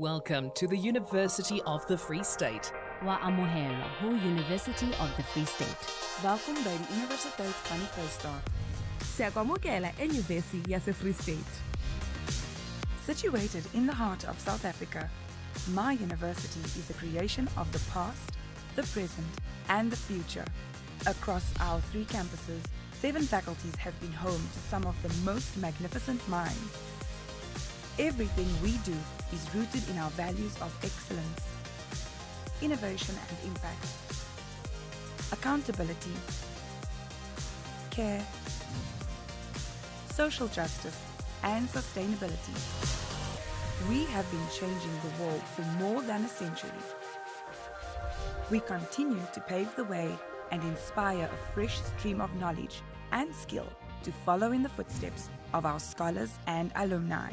Welcome to the University of the Free State. Wa amohelwa ho University of the Free State. Welkom by die Universiteit van die Vrystaat. Siyakwamukela eNyuvesi yase-Free State. Situated in the heart of South Africa, my university is a creation of the past, the present, and the future. Across our 3 campuses, 7 faculties have been home to some of the most magnificent minds. Everything we do is rooted in our values of excellence, innovation and impact, accountability, care, social justice, and sustainability. We have been changing the world for more than a century. We continue to pave the way and inspire a fresh stream of knowledge and skill to follow in the footsteps of our scholars and alumni.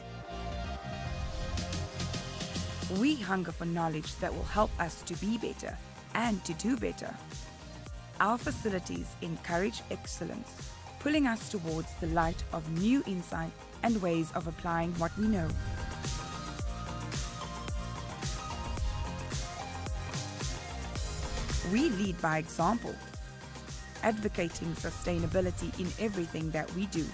We hunger for knowledge that will help us to be better and to do better. Our facilities encourage excellence, pulling us towards the light of new insight and ways of applying what we know. We lead by example, advocating sustainability in everything that we do.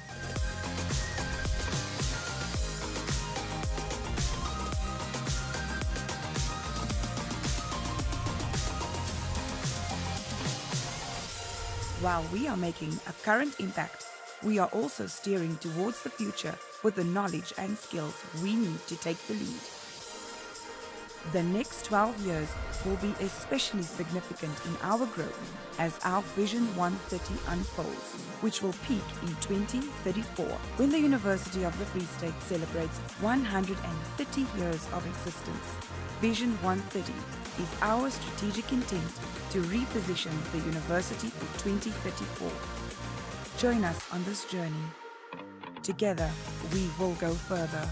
While we are making a current impact, we are also steering towards the future with the knowledge and skills we need to take the lead. The next 12 years will be especially significant in our growth as our Vision 130 unfolds, which will peak in 2034 when the University of the Free State celebrates 130 years of existence. Vision 130 is our strategic intent to reposition the university for 2034. Join us on this journey. Together, we will go further.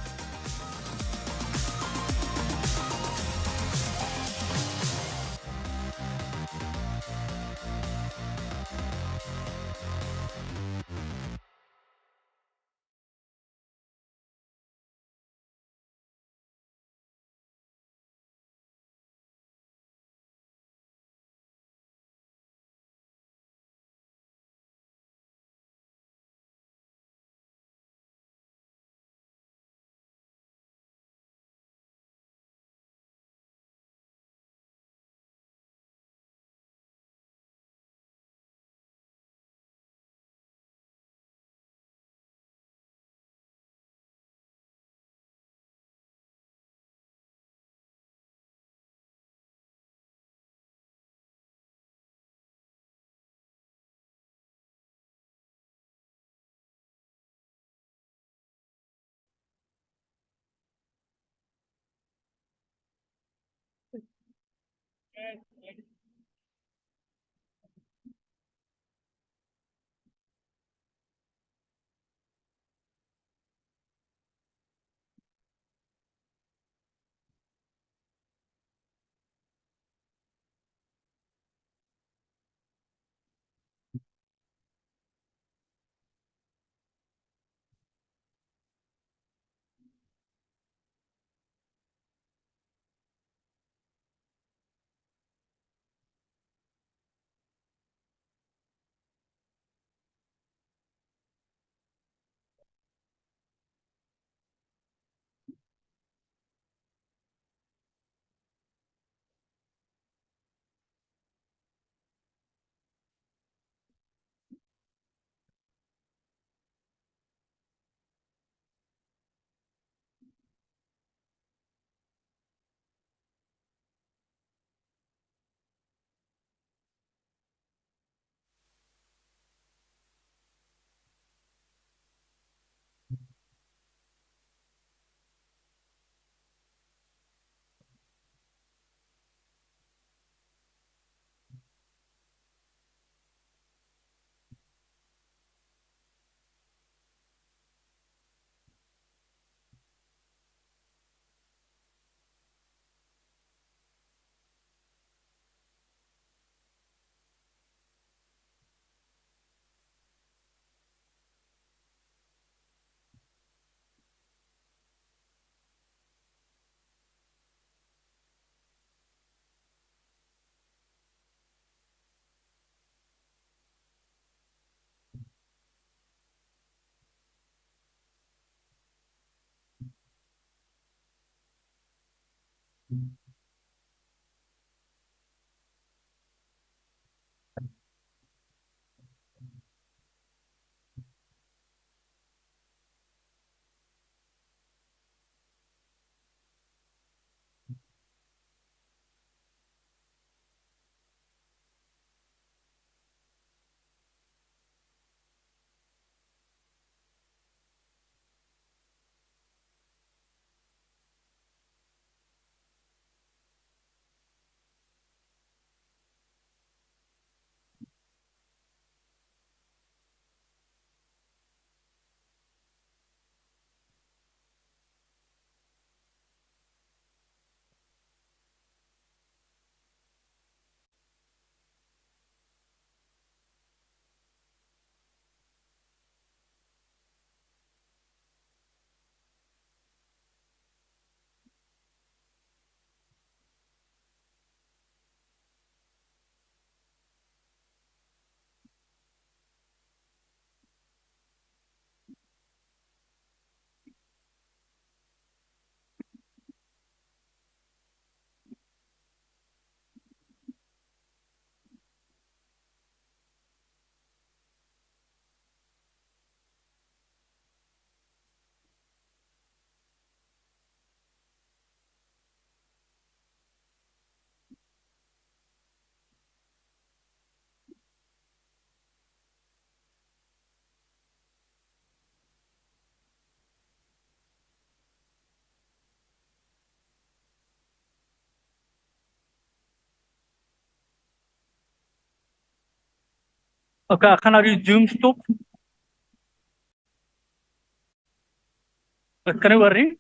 Okay, ek gaan nou die Zoom stop. Ek kan nie hoor nie.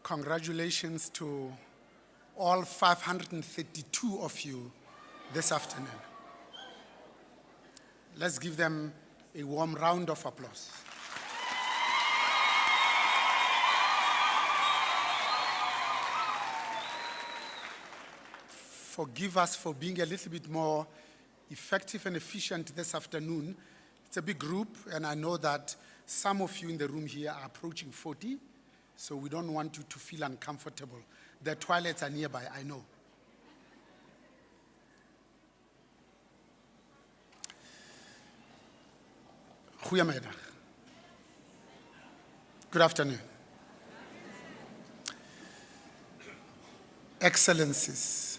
Congratulations to all 532 of you this afternoon. Let's give them a warm round of applause. Forgive us for being a little bit more effective and efficient this afternoon. It's a big group, and I know that some of you in the room here are approaching 40, so we don't want you to feel uncomfortable. The toilets are nearby, I know. Goedemiddag. Good afternoon. Excellencies,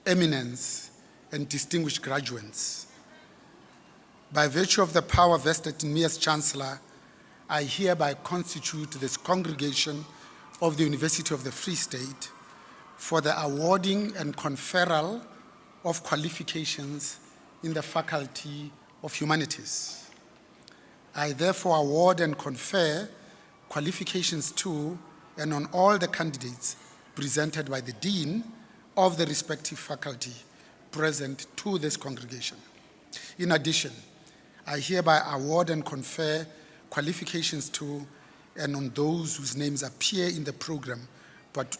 eminence, and distinguished graduates, by virtue of the power vested in me as Chancellor, I hereby constitute this congregation of the University of the Free State for the awarding and conferral of qualifications in the Faculty of Humanities. I therefore award and confer qualifications to and on all the candidates presented by the Dean of the respective faculty present to this congregation. In addition, I hereby award and confer qualifications to and on those whose names appear in the program, but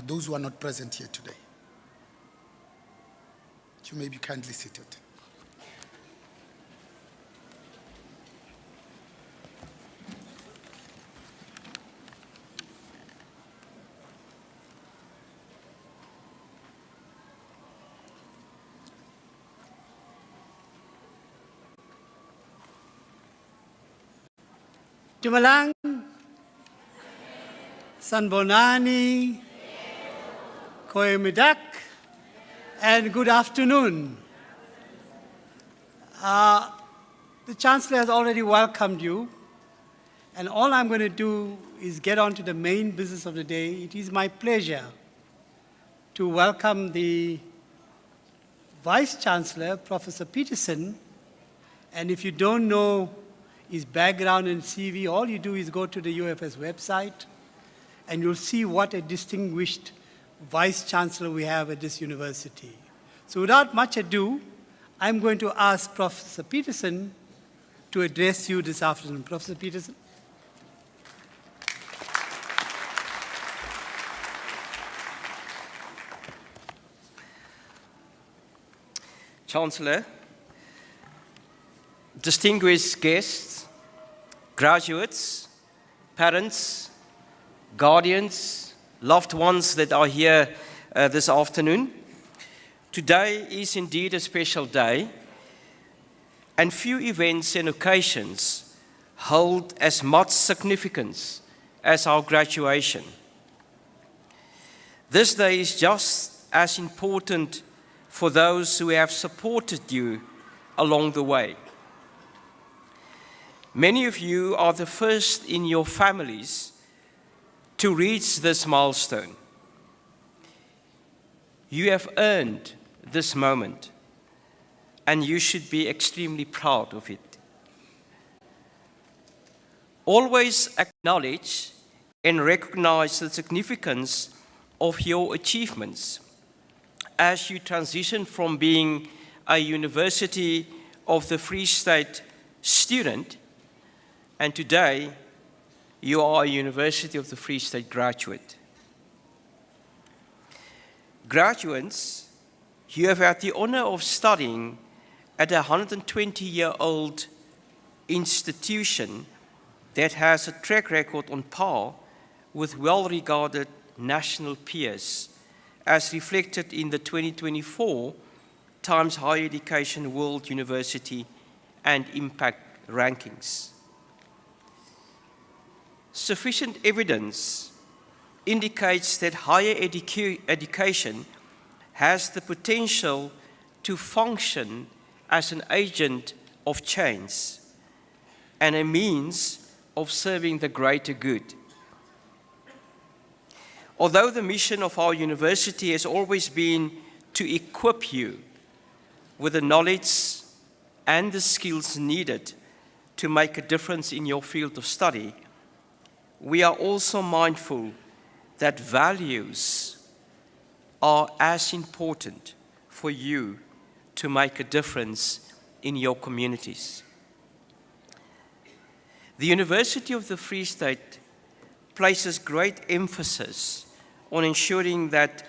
those who are not present here today. You may be kindly seated. Dumalang, Sanbonani, Koemidak, and good afternoon. The Chancellor has already welcomed you, and all I'm going to do is get on to the main business of the day. It is my pleasure to welcome the Vice-chancellor, Professor Peterson, and if you don't know his background and CV, all you do is go to the UFS website and you'll see what a distinguished Vice-Chancellor we have at this university. So without much ado, I'm going to ask Professor Peterson to address you this afternoon. Professor Peterson. Chancellor, distinguished guests, graduates, parents, guardians, loved ones that are here this afternoon. Today is indeed a special day, and few events and occasions hold as much significance as our graduation. This day is just as important for those who have supported you along the way. Many of you are the first in your families to reach this milestone. You have earned this moment, and you should be extremely proud of it. Always acknowledge and recognize the significance of your achievements as you transition from being a University of the Free State student, and today you are a University of the Free State graduate. Graduates, you have had the honor of studying at a 120-year-old institution that has a track record on par with well-regarded national peers, as reflected in the 2024 Times Higher Education World University and Impact Rankings. Sufficient evidence indicates that higher education has the potential to function as an agent of change and a means of serving the greater good. Although the mission of our university has always been to equip you with the knowledge and the skills needed to make a difference in your field of study, we are also mindful that values are as important for you to make a difference in your communities. The University of the Free State places great emphasis on ensuring that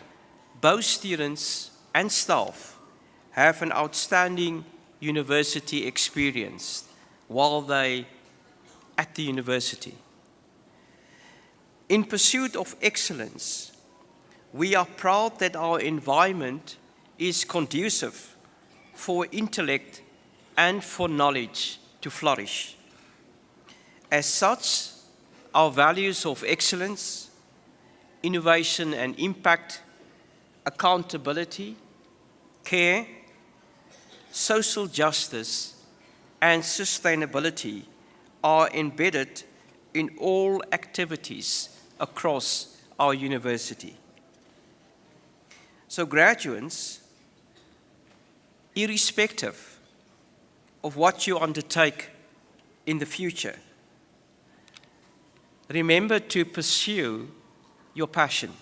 both students and staff have an outstanding university experience while they at the university. In pursuit of excellence, we are proud that our environment is conducive for intellect and for knowledge to flourish. As such, our values of excellence, innovation and impact, accountability, care, social justice, and sustainability are embedded in all activities across our university. So graduates, irrespective of what you undertake in the future, remember to pursue your passion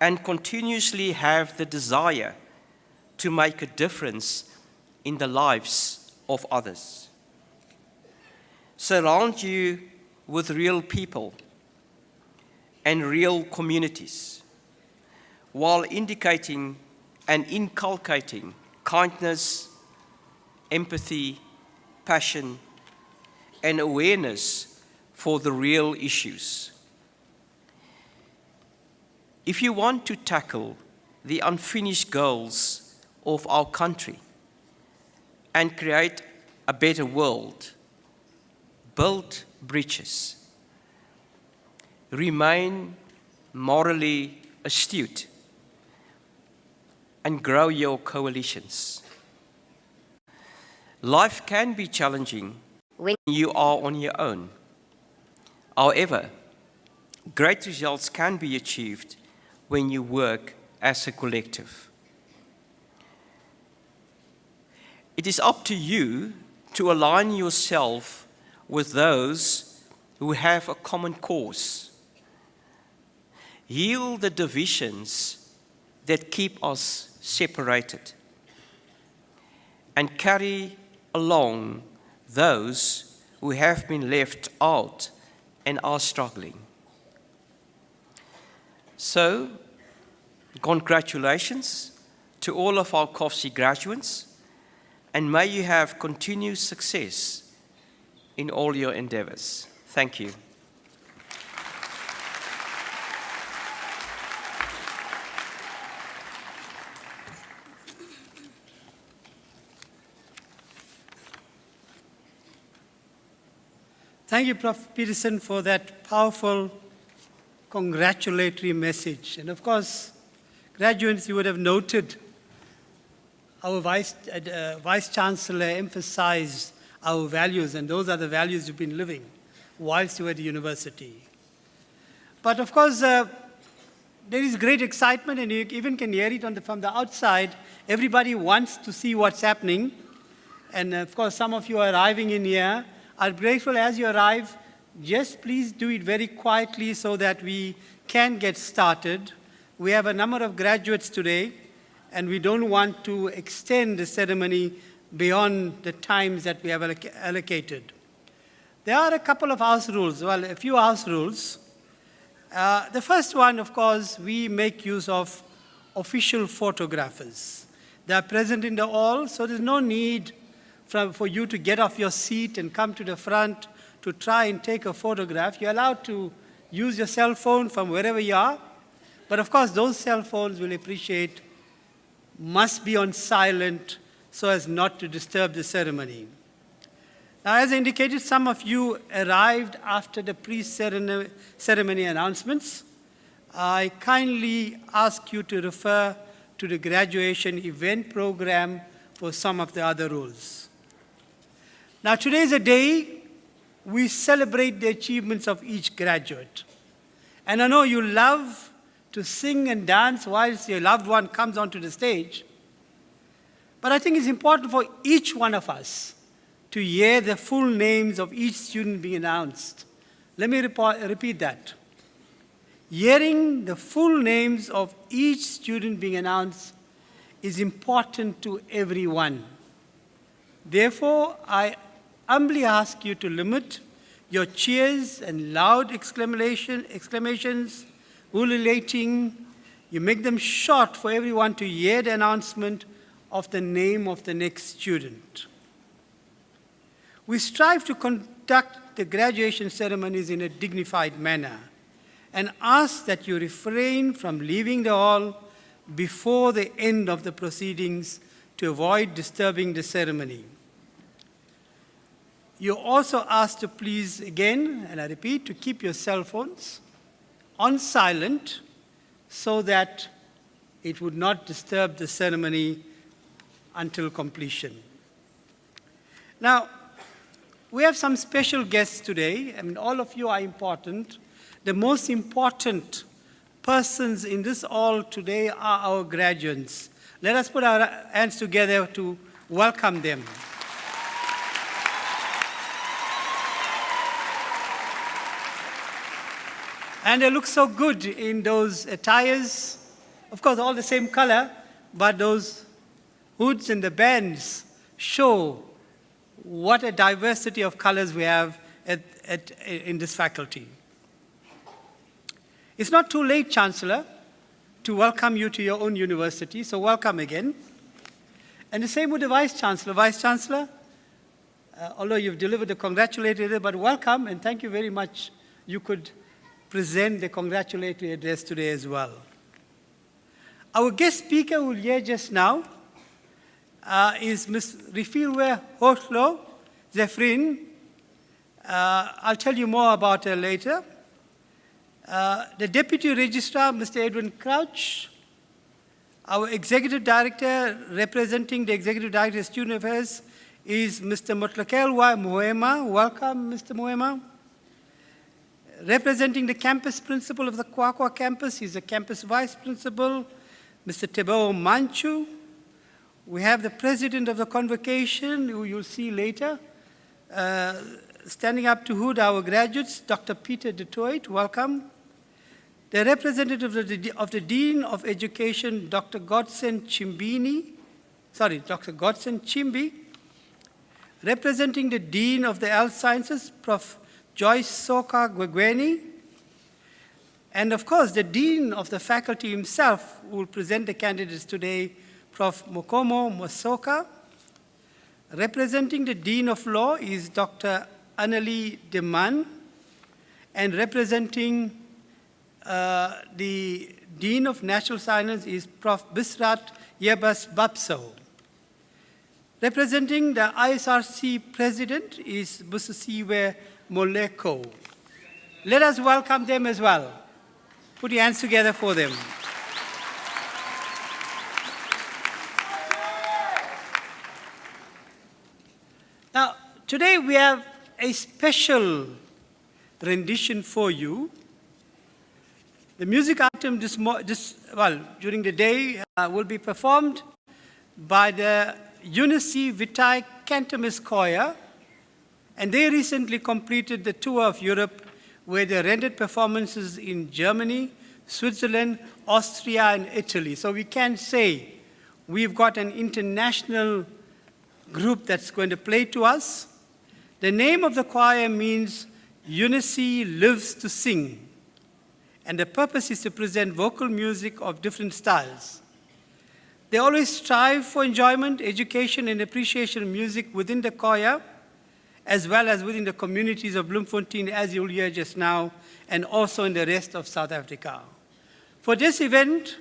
and continuously have the desire to make a difference in the lives of others. Surround you with real people and real communities while indicating and inculcating kindness, empathy, passion, and awareness for the real issues. If you want to tackle the unfinished goals of our country and create a better world, build bridges, remain morally astute, and grow your coalitions. Life can be challenging when you are on your own. However, great results can be achieved when you work as a collective. It is up to you to align yourself with those who have a common cause. Heal the divisions that keep us separated, and carry along those who have been left out and are struggling. So, congratulations to all of our COFC graduates, and may you have continued success in all your endeavors. Thank you. Thank you, Prof. Peterson, for that powerful congratulatory message. And of course, graduates, you would have noted our Vice-chancellor emphasized our values, and those are the values you've been living whilst you were at the university. But of course, there is great excitement, and you even can hear it from the outside. Everybody wants to see what's happening. And of course, some of you are arriving in here. I'm grateful as you arrive. Just please do it very quietly so that we can get started. We have a number of graduates today, and we don't want to extend the ceremony beyond the times that we have allocated. There are a couple of house rules, well, a few house rules. The first one, of course, we make use of official photographers. They are present in the hall, so there's no need for you to get off your seat and come to the front to try and take a photograph. You're allowed to use your cell phone from wherever you are. But of course, those cell phones must be on silent so as not to disturb the ceremony. Now, as indicated, some of you arrived after the pre-ceremony announcements. I kindly ask you to refer to the graduation event program for some of the other rules. Now, today is a day we celebrate the achievements of each graduate. And I know you love to sing and dance whilst your loved one comes onto the stage. But I think it's important for each one of us to hear the full names of each student being announced Let me repeat that. Hearing the full names of each student being announced is important to everyone. Therefore, I humbly ask you to limit your cheers and loud exclamations, ululating. You make them short for everyone to hear the announcement of the name of the next student. We strive to conduct the graduation ceremonies in a dignified manner and ask that you refrain from leaving the hall before the end of the proceedings to avoid disturbing the ceremony. You're also asked to please, again, and I repeat, to keep your cell phones on silent so that it would not disturb the ceremony until completion. Now, we have some special guests today. I mean, all of you are important. The most important persons in this hall today are our graduates. Let us put our hands together to welcome them. And they look so good in those attires. Of course, all the same color, but those hoods and the bands show what a diversity of colors we have in this faculty. It's not too late, Chancellor, to welcome you to your own university, so welcome again. And the same with the Vice-chancellor. Vice-chancellor, although you've delivered the congratulatory, but welcome and thank you very much. You could present the congratulatory address today as well. Our guest speaker who will hear just now is Ms. Rifilwe Hoshlo Zefrin. I'll tell you more about her later. The Deputy Registrar, Mr. Edwin Crouch. Our Executive Director, representing the Executive Director of Student Affairs, is Mr. Motlakelwa Moema. Welcome, Mr. Moema. Representing the campus principal of the Kwakwa campus, he's the campus vice principal, Mr. Teboho Manchu. We have the president of the convocation, who you'll see later, standing up to hood our graduates, Dr. Peter Detroit, welcome. The representative of the Dean of Education, Dr. Godson Chimbi. Representing the Dean of the Health Sciences, Prof. Joyce Soka Gwegweni, and of course the Dean of the faculty himself who will present the candidates today, Prof. Mokomo Mosoka. Representing the Dean of Law is Dr. Annalie Deman, and representing the Dean of Natural Science is Prof. Bisrat Yebas Babso. Representing the ISRC President is Busisiwe Moleko. Let us welcome them as well. Put your hands together for them. Now, today we have a special rendition for you. The music item during the day will be performed by the Unici Vitae Cantamis Choir, and they recently completed the tour of Europe where they rendered performances in Germany, Switzerland, Austria, and Italy. So we can say we've got an international group that's going to play to us. The name of the choir means Unici Lives to Sing, and the purpose is to present vocal music of different styles. They always strive for enjoyment, education, and appreciation of music within the choir, as well as within the communities of Bloemfontein, as you'll hear just now, and also in the rest of South Africa. For this event,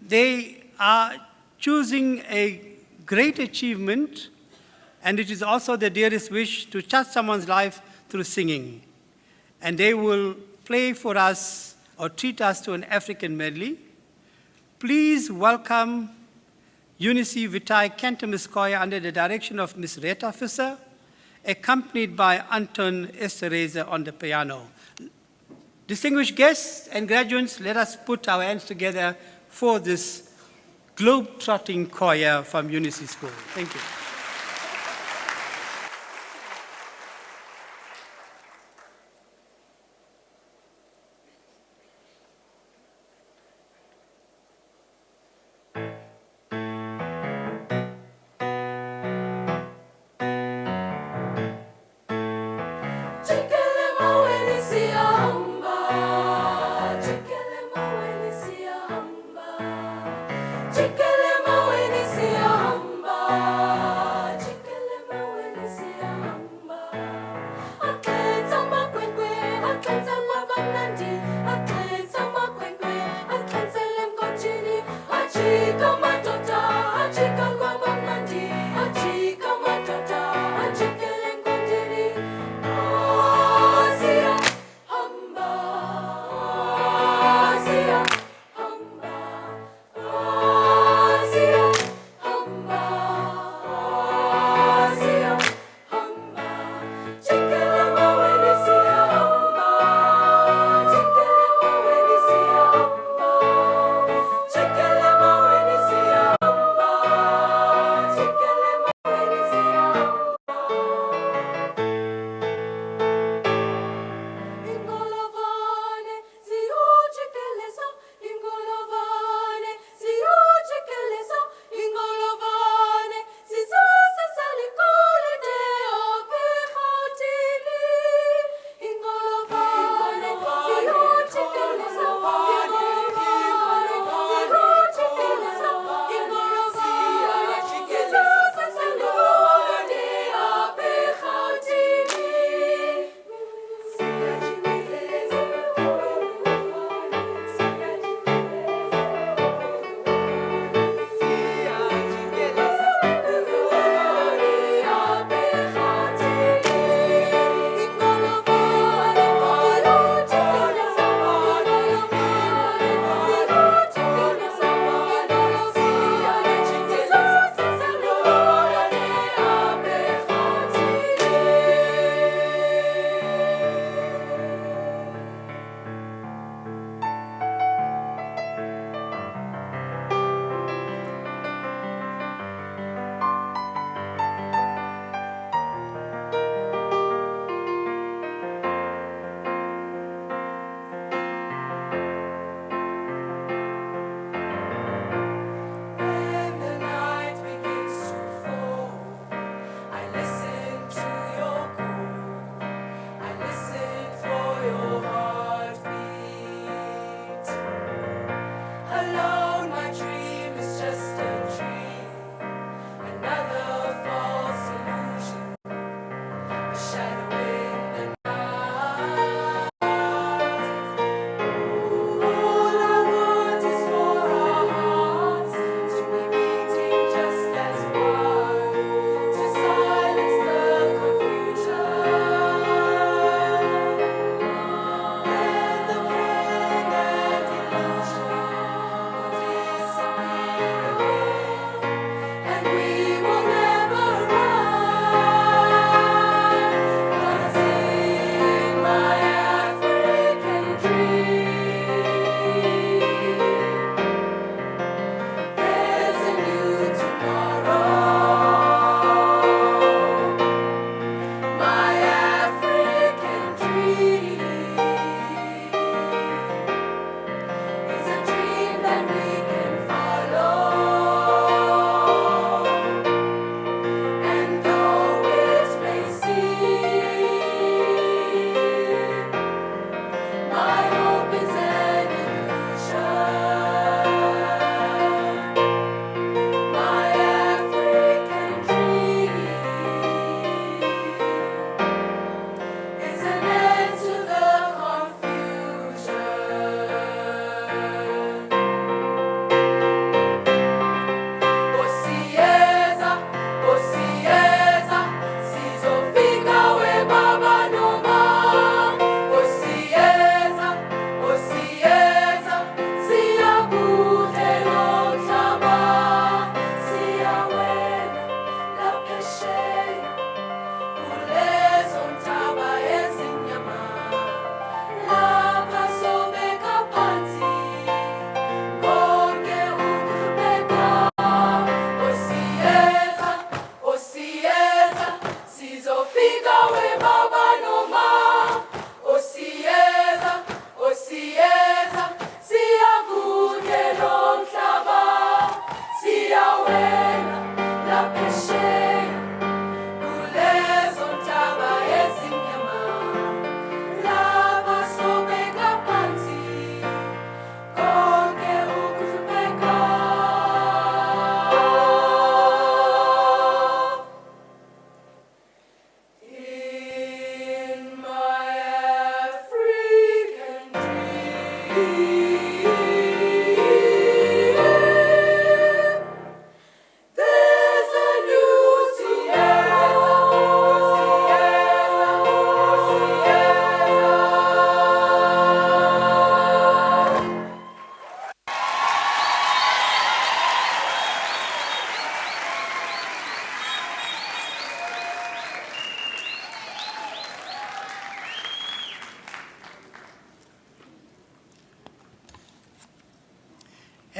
they are choosing a great achievement, and it is also the dearest wish to touch someone's life through singing. And they will play for us, or treat us to an African medley. Please welcome Unici Vitae Cantamis Choir under the direction of Ms. Reta Visser, accompanied by Anton Estereza on the piano. Distinguished guests and graduates, let us put our hands together for this globe-trotting choir from Unici School. Thank you.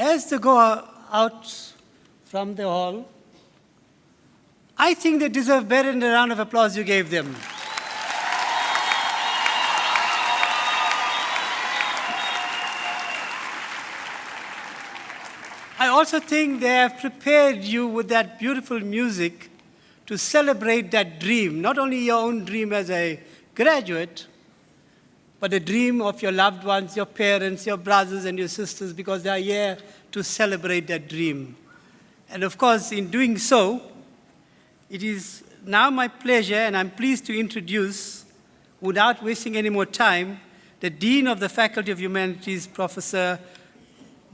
as they go out from the hall, I think they deserve better than the round of applause you gave them. I also think they have prepared you with that beautiful music to celebrate that dream, not only your own dream as a graduate, but the dream of your loved ones, your parents, your brothers and your sisters, because they are here to celebrate that dream. And of course, in doing so, it is now my pleasure, and I'm pleased to introduce, without wasting any more time, the Dean of the Faculty of Humanities, Professor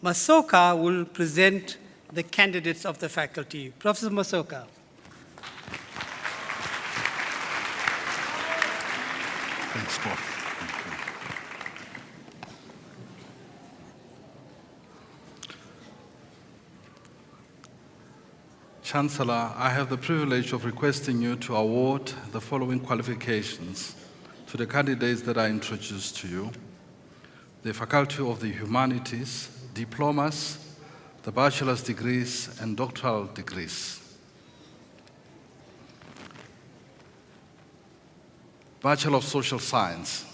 Masoka, will present the candidates of the faculty. Professor Masoka. Thanks, Paul. Chancellor, I have the privilege of requesting you to award the following qualifications to the candidates that I introduced to you: the Faculty of the Humanities, diplomas, the bachelor's degrees, and doctoral degrees. Bachelor of Social Science.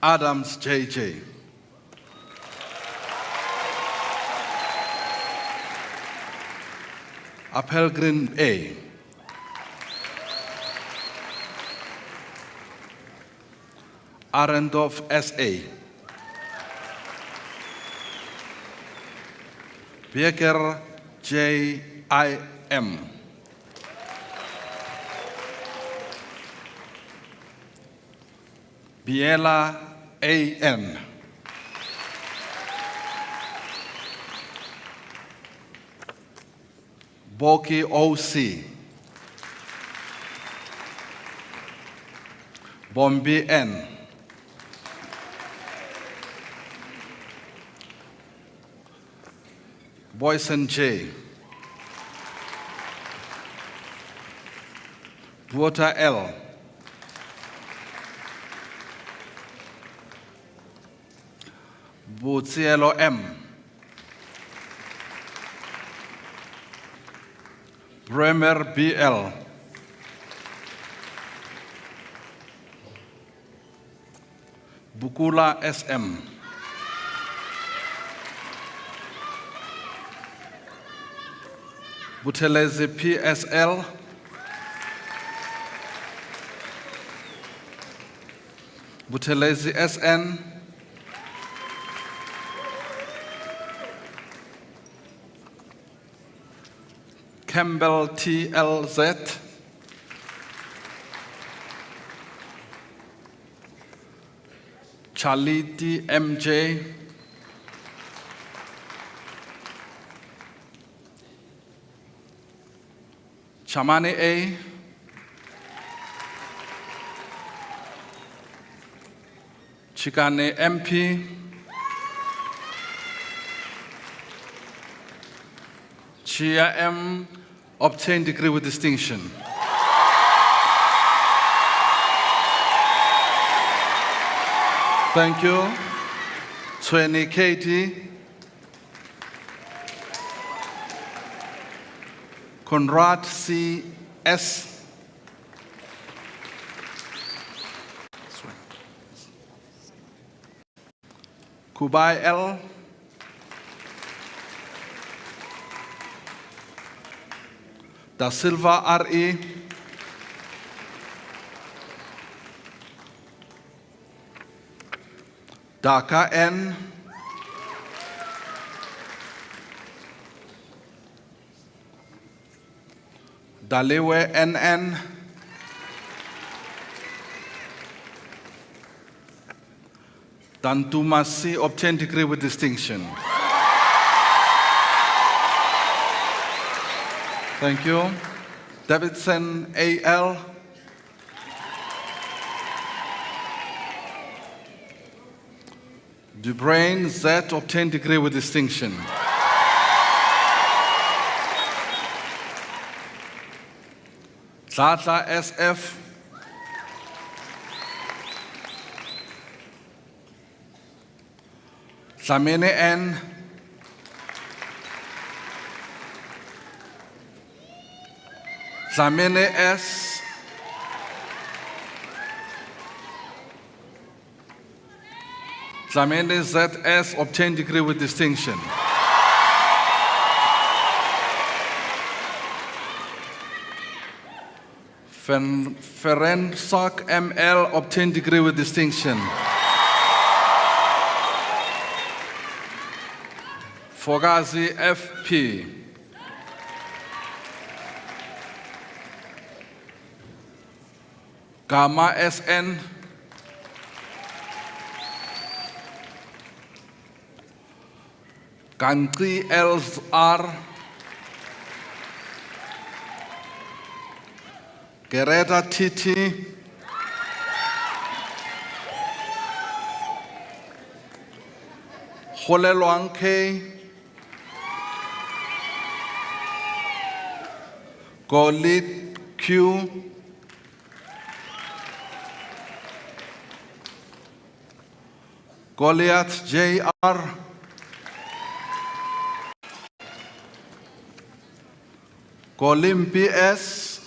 Adams J.J. Appelgren A. Arendorf S.A. Becker J.I.M. Biela A.N. Boki O.C. Bombi N. Boyson J. Buota L. Buzielo M. Bremer BL. Bukula SM. Butelezi PSL. Butelezi SN. Campbell TLZ. Chaliti MJ. Chamani A. Chikane MP. Chia M. Obtained degree with distinction. Thank you. Tweni Katie. Conrad C. S. Kubai L. Da Silva R.E. Dhaka N. Dalewe NN. Dantumasi obtained degree with distinction. Thank you. Davidson A.L. Dubrain Z obtained degree with distinction. Tlatla SF. Dlamini N, Dlamini S, Dlamini ZS obtained degree with distinction. Ferensak ML obtained degree with distinction. Fogazi FP. Gamma SN. Gantri LR. Gereda TT. Holelwang K. Golit Q. Goliath JR. Golim PS.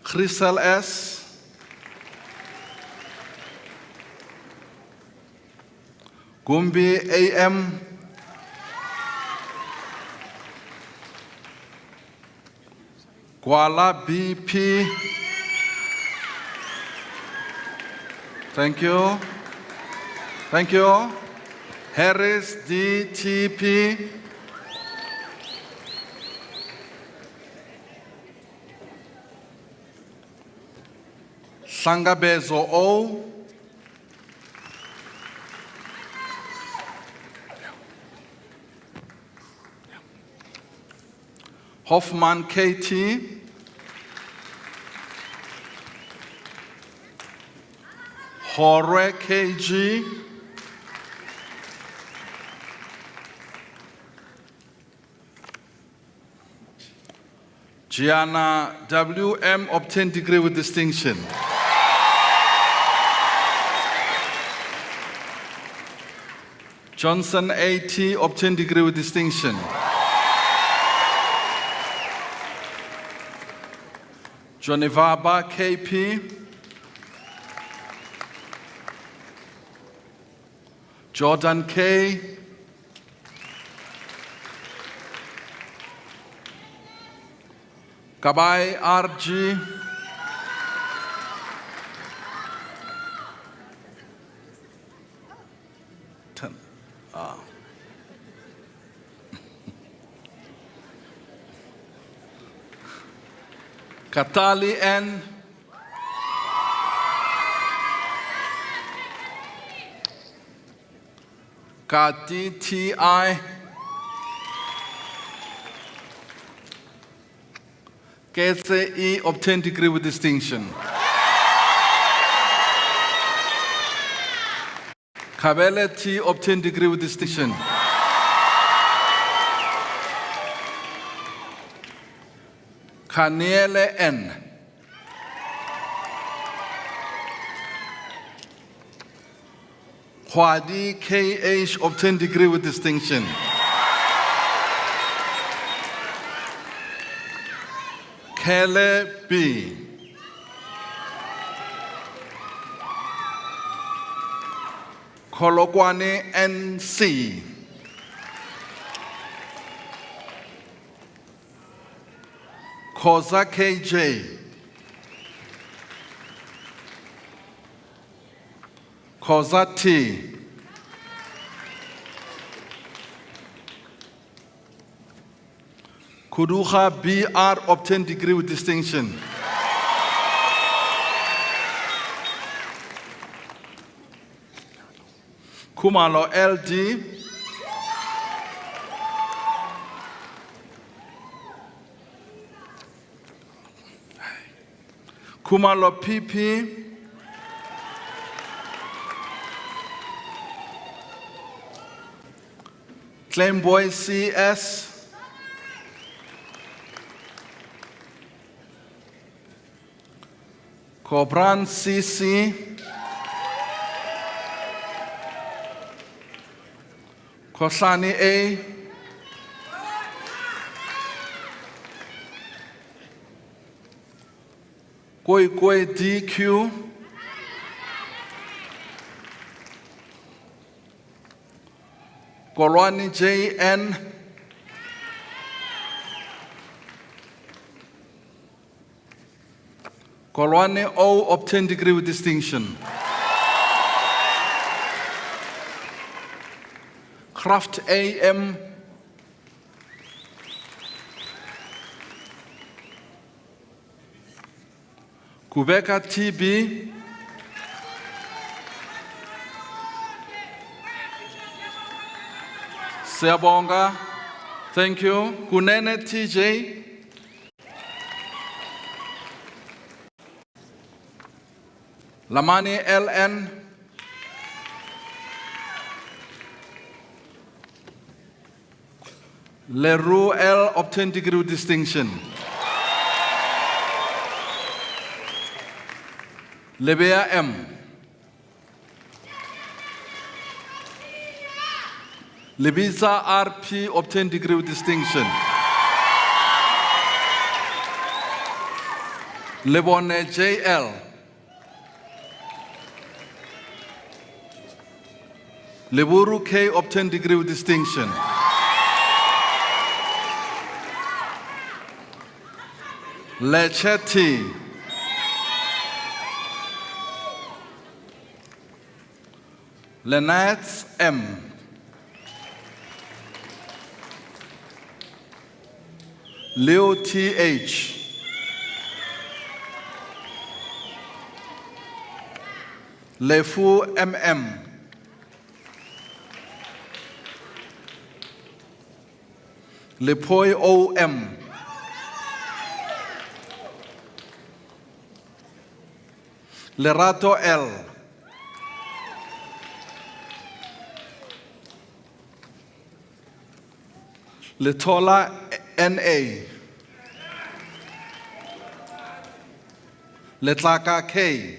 Crystal S. Gumbi AM. Kuala BP. Thank you. Thank you. Harris DTP. Sangabezo O. Hoffman KT. Hore KG. Gianna WM obtained degree with distinction. Johnson AT obtained degree with distinction. Jonivaba KP. Jordan K. Kabai RG. Katali N. Kati TI. KSE obtained degree with distinction. Kabele T obtained degree with distinction. Kaniele N. Hwadi KH obtained degree with distinction. Kele B. Kolokwane NC. Koza KJ. Koza T. Kuduha BR obtained degree with distinction. Kumalo LD. Kumalo PP. Claimboy CS. Kobran CC, Koslani A, Koi DQ, Kolwani JN, Kolwani O obtained degree with distinction. Craft AM, Kubeka TB, Siyabonga, thank you. Kunene TJ, Lamani LN, Leroux L obtained degree with distinction. Lebea M, Lebisa RP obtained degree with distinction. Lebone JL, Leburu K obtained degree with distinction. Lecheti, Lenat M, Leo TH, Lefu MM, Lepoi OM, Lerato L, Letola NA, Letlaka K,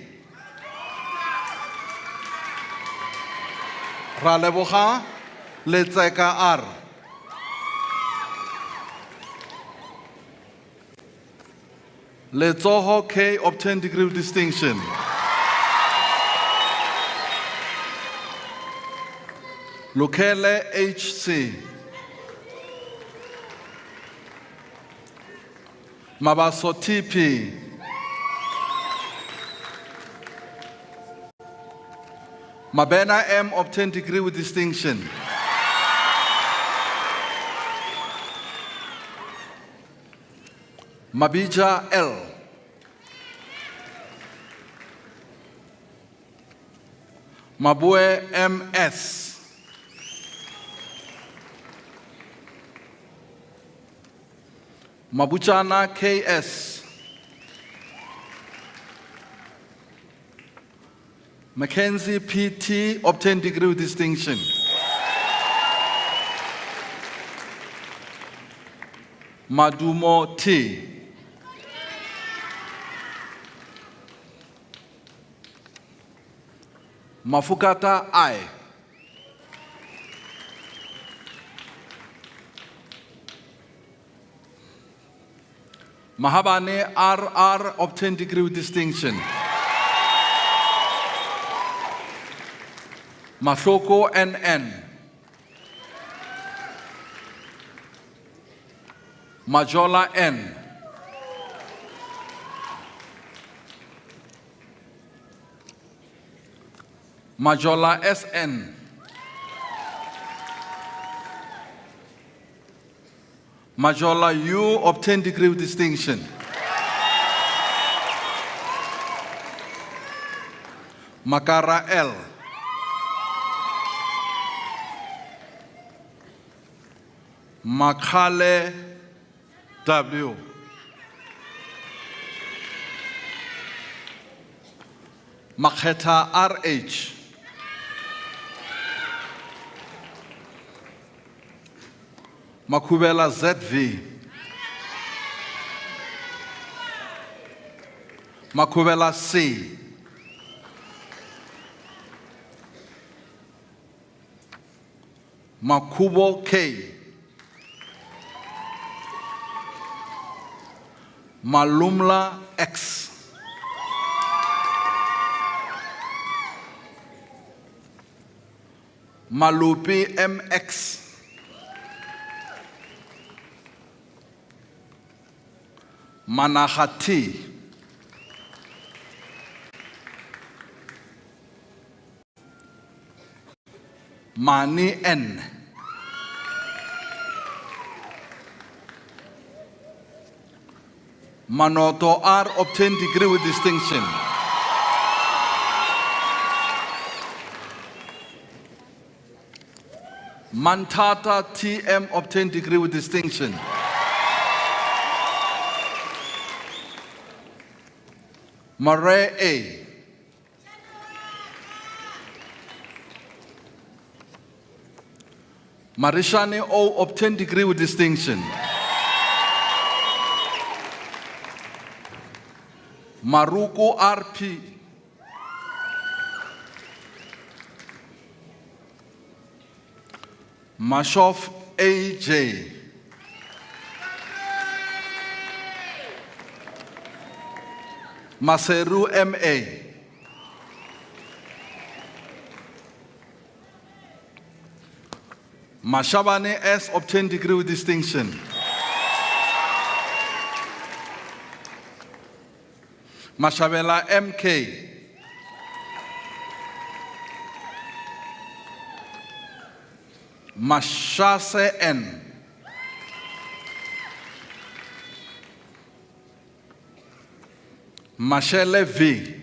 Raleboga, Letseka R, Letsoho K obtained degree of distinction. Lukele HC, Mabaso TP, Mabena M obtained degree with distinction. Mabija L, Mabue MS, Mabuchana KS, Mackenzie PT obtained degree with distinction. Madumo T, Mafukata I, Mahabane RR obtained degree with distinction. Mashoko NN, Majola N, Majola SN, Majola U obtained degree with distinction. Makara L, Makale W, Makheta RH, Makubela ZV, Makubela C. Makubo K. Malumla X. Malupi MX. Manahati. Mani N. Manoto R obtained degree with distinction. Mantata TM obtained degree with distinction. Mare A. Marishani O obtained degree with distinction. Maruko RP. Mashof AJ. Maseru MA. Mashabane S obtained degree with distinction. Mashabela MK. Mashase N. Mashele V.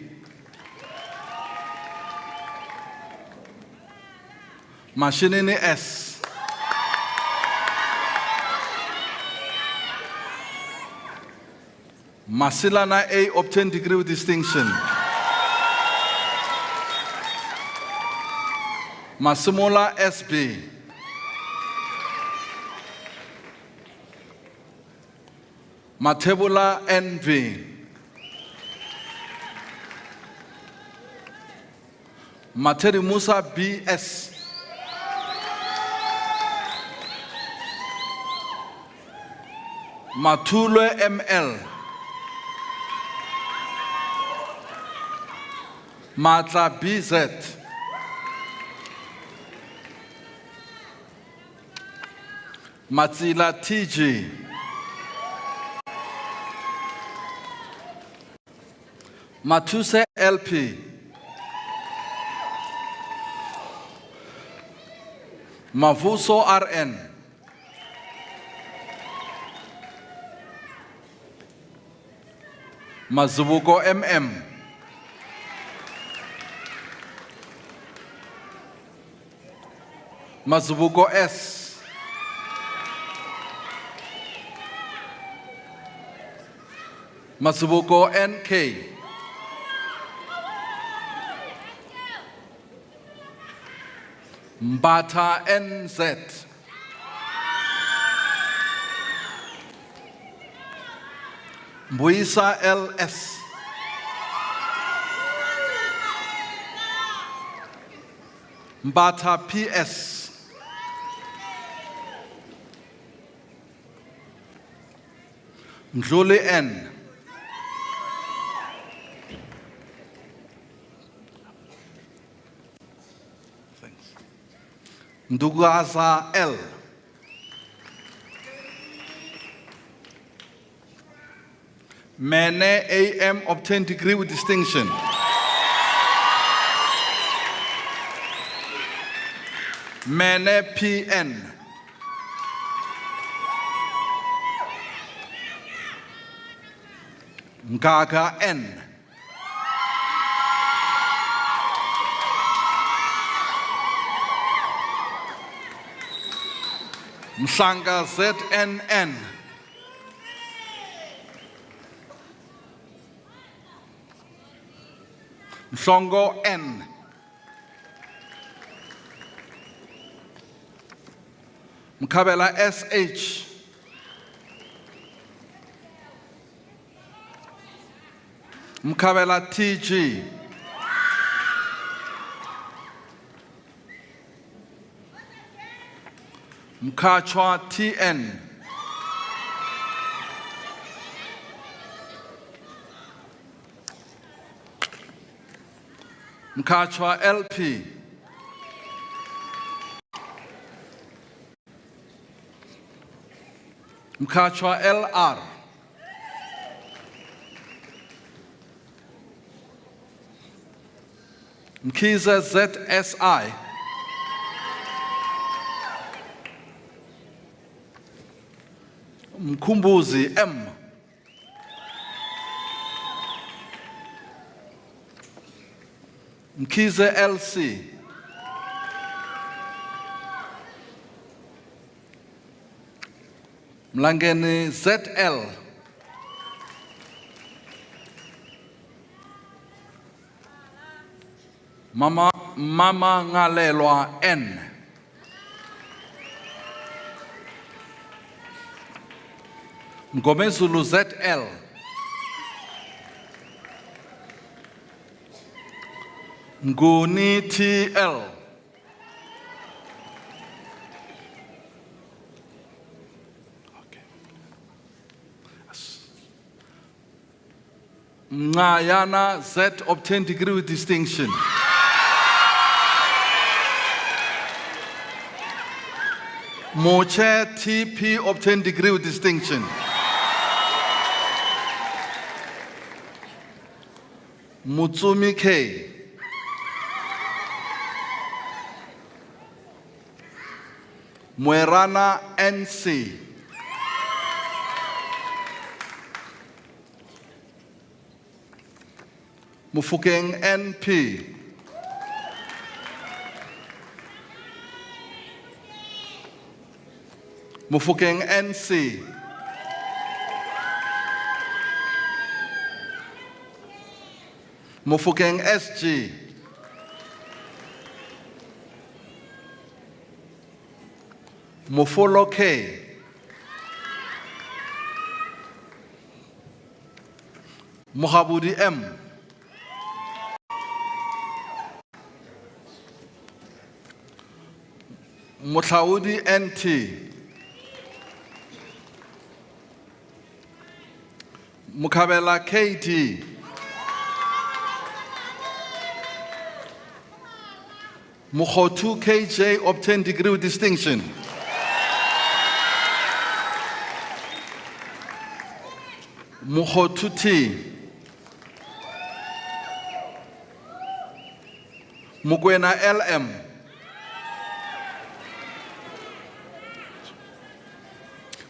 Mashinini S. Masilana A obtained degree with distinction. Masimola SB. Matebula NV. Materi Musa BS. Matulwe ML. Matla BZ. Matsila TG. Matuse LP. Mavuso RN. Mazubuko MM. Mazubuko S. Mazubuko NK. Mbata NZ. Mbuisa LS. Mbata PS. Mdluli N. Ndugaza L. Mene AM obtained degree with distinction. Mene PN. Ngaga N. Msanga ZNN. Msongo N. Mkabela SH. Mkabela TG. Mkachwa TN. Mkachwa LP. Mkachwa LR. Mkiza ZSI. Mkumbuzi M. Mkize LC. Mlangeni ZL. Mama Ngalelwa N. Mgomezulu ZL. Nguni TL. Ngayana Z obtained degree with distinction. Moche TP obtained degree with distinction. Mutsumi K. Mwerana NC. Mufukeng NP. Mufukeng NC. Mufukeng SG. Mufolo K. Muhabudi M. Mutlaudi NT. Mukabela KT. Mukhotu KJ obtained degree with distinction. Mukhotu T. Mukwena LM.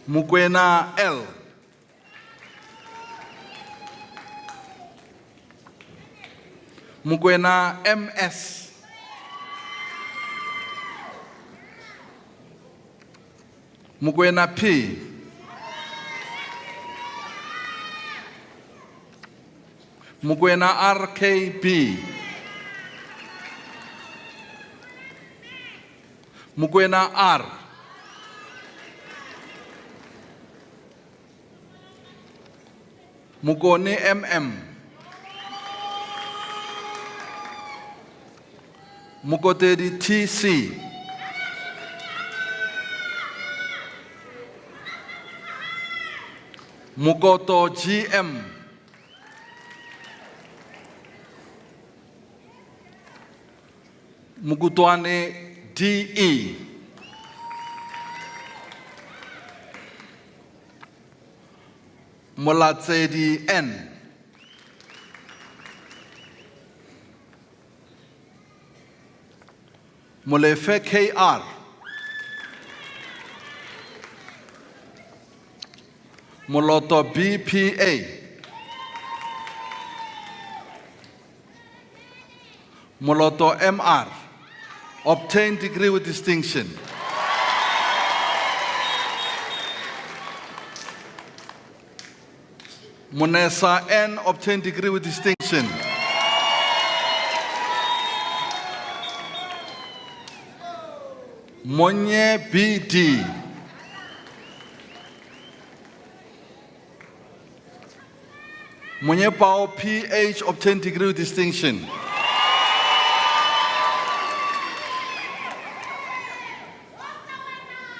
Mukwena L. Mukwena MS. Mukwena P. Mukwena RKB. Mukwena R. Mukoni MM. Mukotedi TC. Mukoto GM. Mukutwane DE. Molatsedi N. Molefe KR. Moloto BPA. Moloto MR. Obtained degree with distinction. Monesa N obtained degree with distinction. Monye BD. Monyepao PH obtained degree with distinction.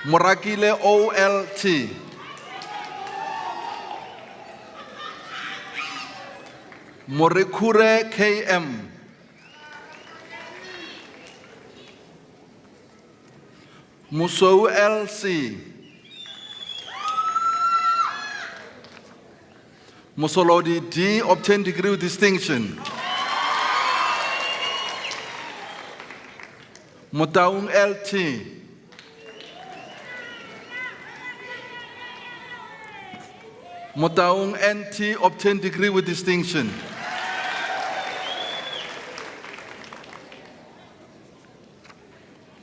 Morakile OLT. Morekure KM. Musou LC. Musolodi D obtained degree with distinction. Motaung LT. Motaung NT obtained degree with distinction.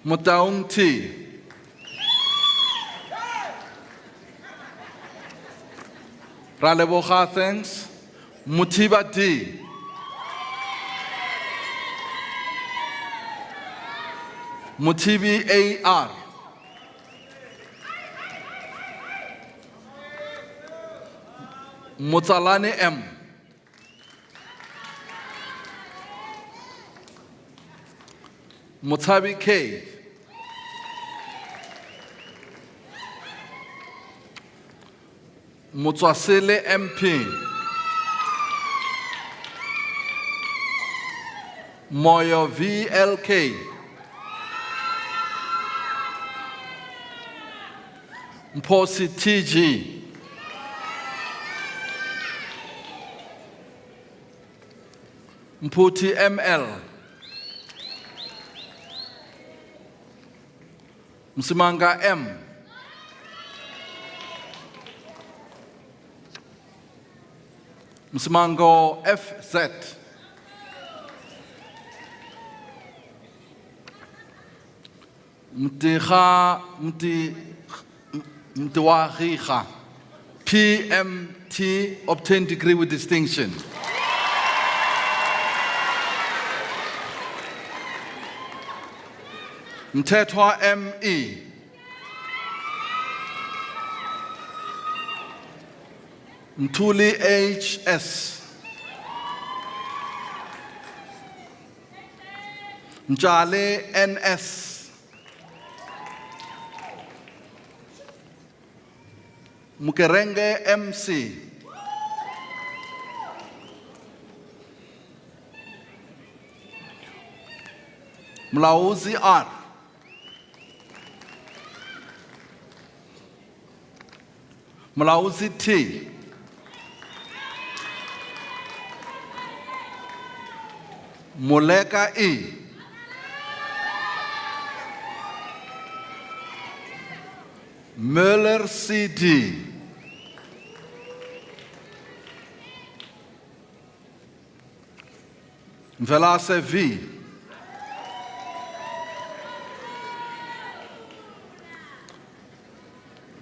Motaung T. Raleboha, thanks. Mutiba D. Mutibi AR. Mutsalani M. Mutabi K. Mutswasile MP. Moyo VLK. Mposi TG. Mputi ML. Msimanga M. Msimango FZ. Mtiwahiha. PMT obtained degree with distinction. Mtetwa ME. Mtuli HS. Mjale NS. Mukerenge MC. Mlauzi R. Mlauzi T. Muleka E. Müller CD. Velase V.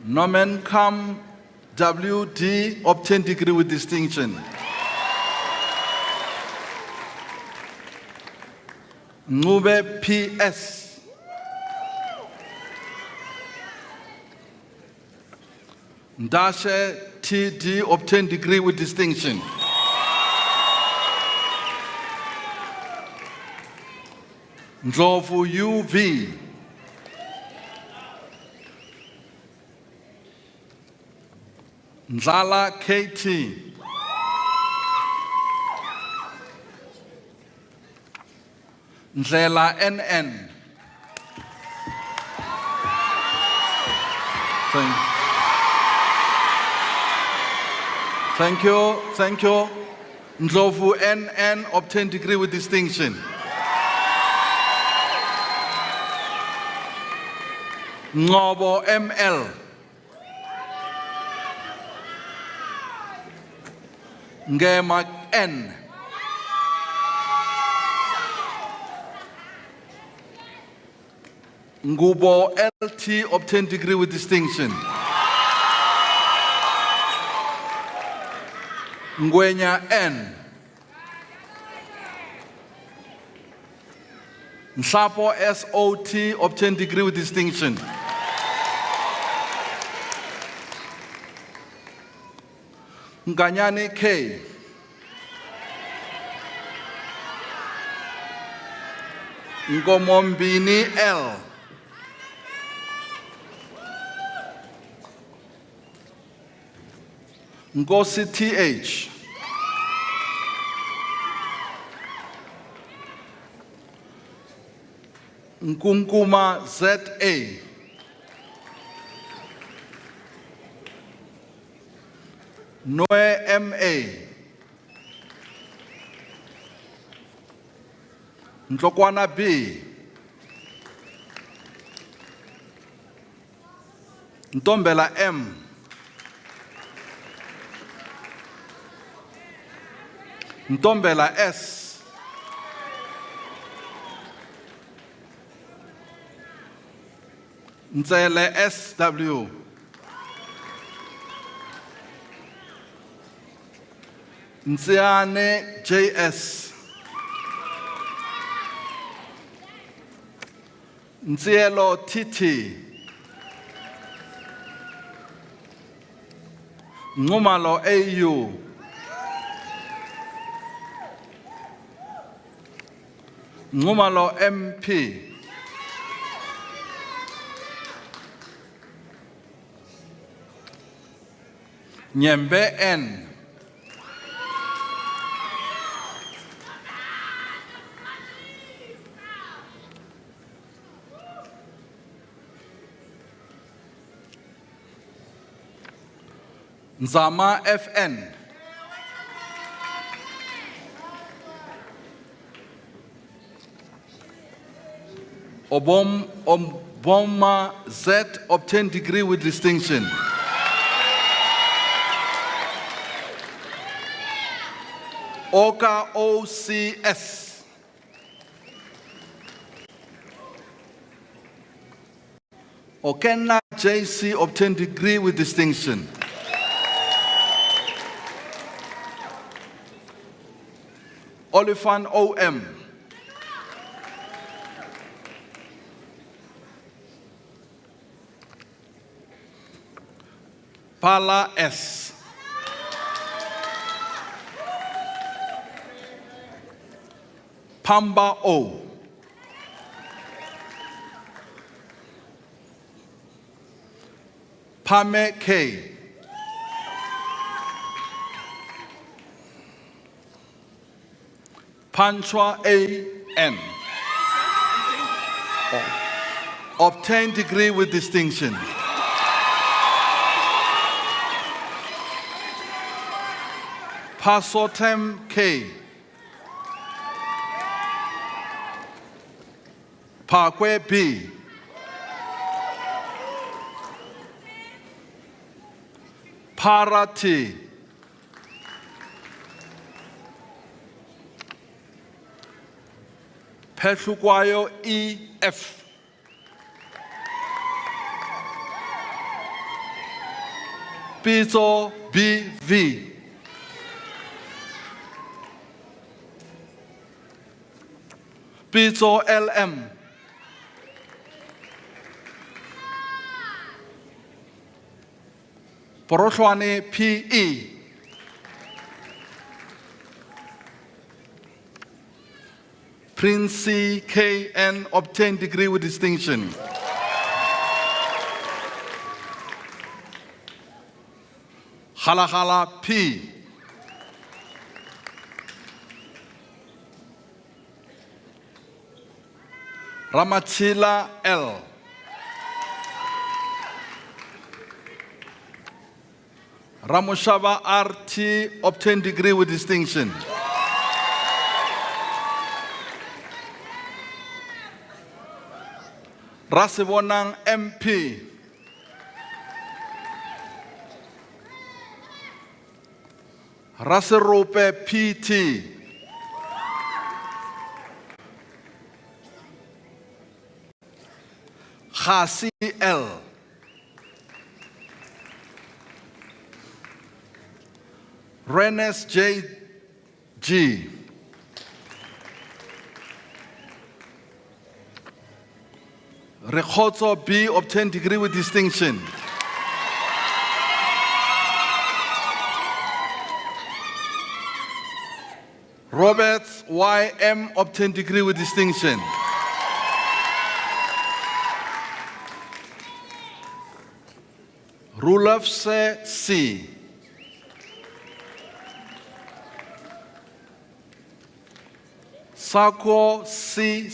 Nomencam WD obtained degree with distinction. Ngube PS. Ndashe TD obtained degree with distinction. Ndlovu UV. Ndlala KT. Ndlela NN. Thank you. Ndlovu NN obtained degree with distinction. Ngobo ML. Ngema N. Ngubo LT obtained degree with distinction. Ngwenya N. Nsapo SOT obtained degree with distinction. Nganyani K. Ngomombini L. Ngosi TH. Nkunkuma ZA. Noe MA. Ntlokwana B. Ntombela M. Ntombela S. Ntsele SW. Ntsiane JS. Ntsielo TT. Ngumalo AU. Ngumalo MP. Nyembe N. Nzama FN. Oboma Z obtained degree with distinction. Oka OCS. Okenna JC obtained degree with distinction. Olifan OM. Pala S. Pamba O. Pame K. Panchwa A.N. Obtained degree with distinction. Pasotem K. Parkway B. Parati. Peshukwayo EF. Piso BV. Piso LM. Poroshwane PE. Prince KN obtained degree with distinction. Halahala P. Ramachila L. Ramoshava RT obtained degree with distinction. Rasibonang MP. Rasirope PT. Khasi L. Renes JG. Rekhotso B obtained degree with distinction. Roberts YM obtained degree with distinction. Rulafse C. Sako C.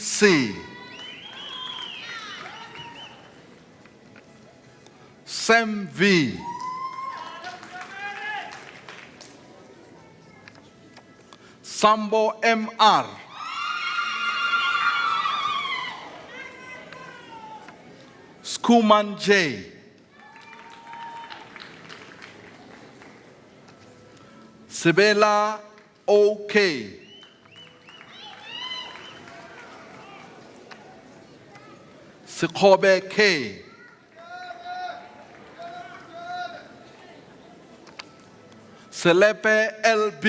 Sam V. Sambo MR. Skuman J. Sibela OK. Sikobe K. Selepe LB.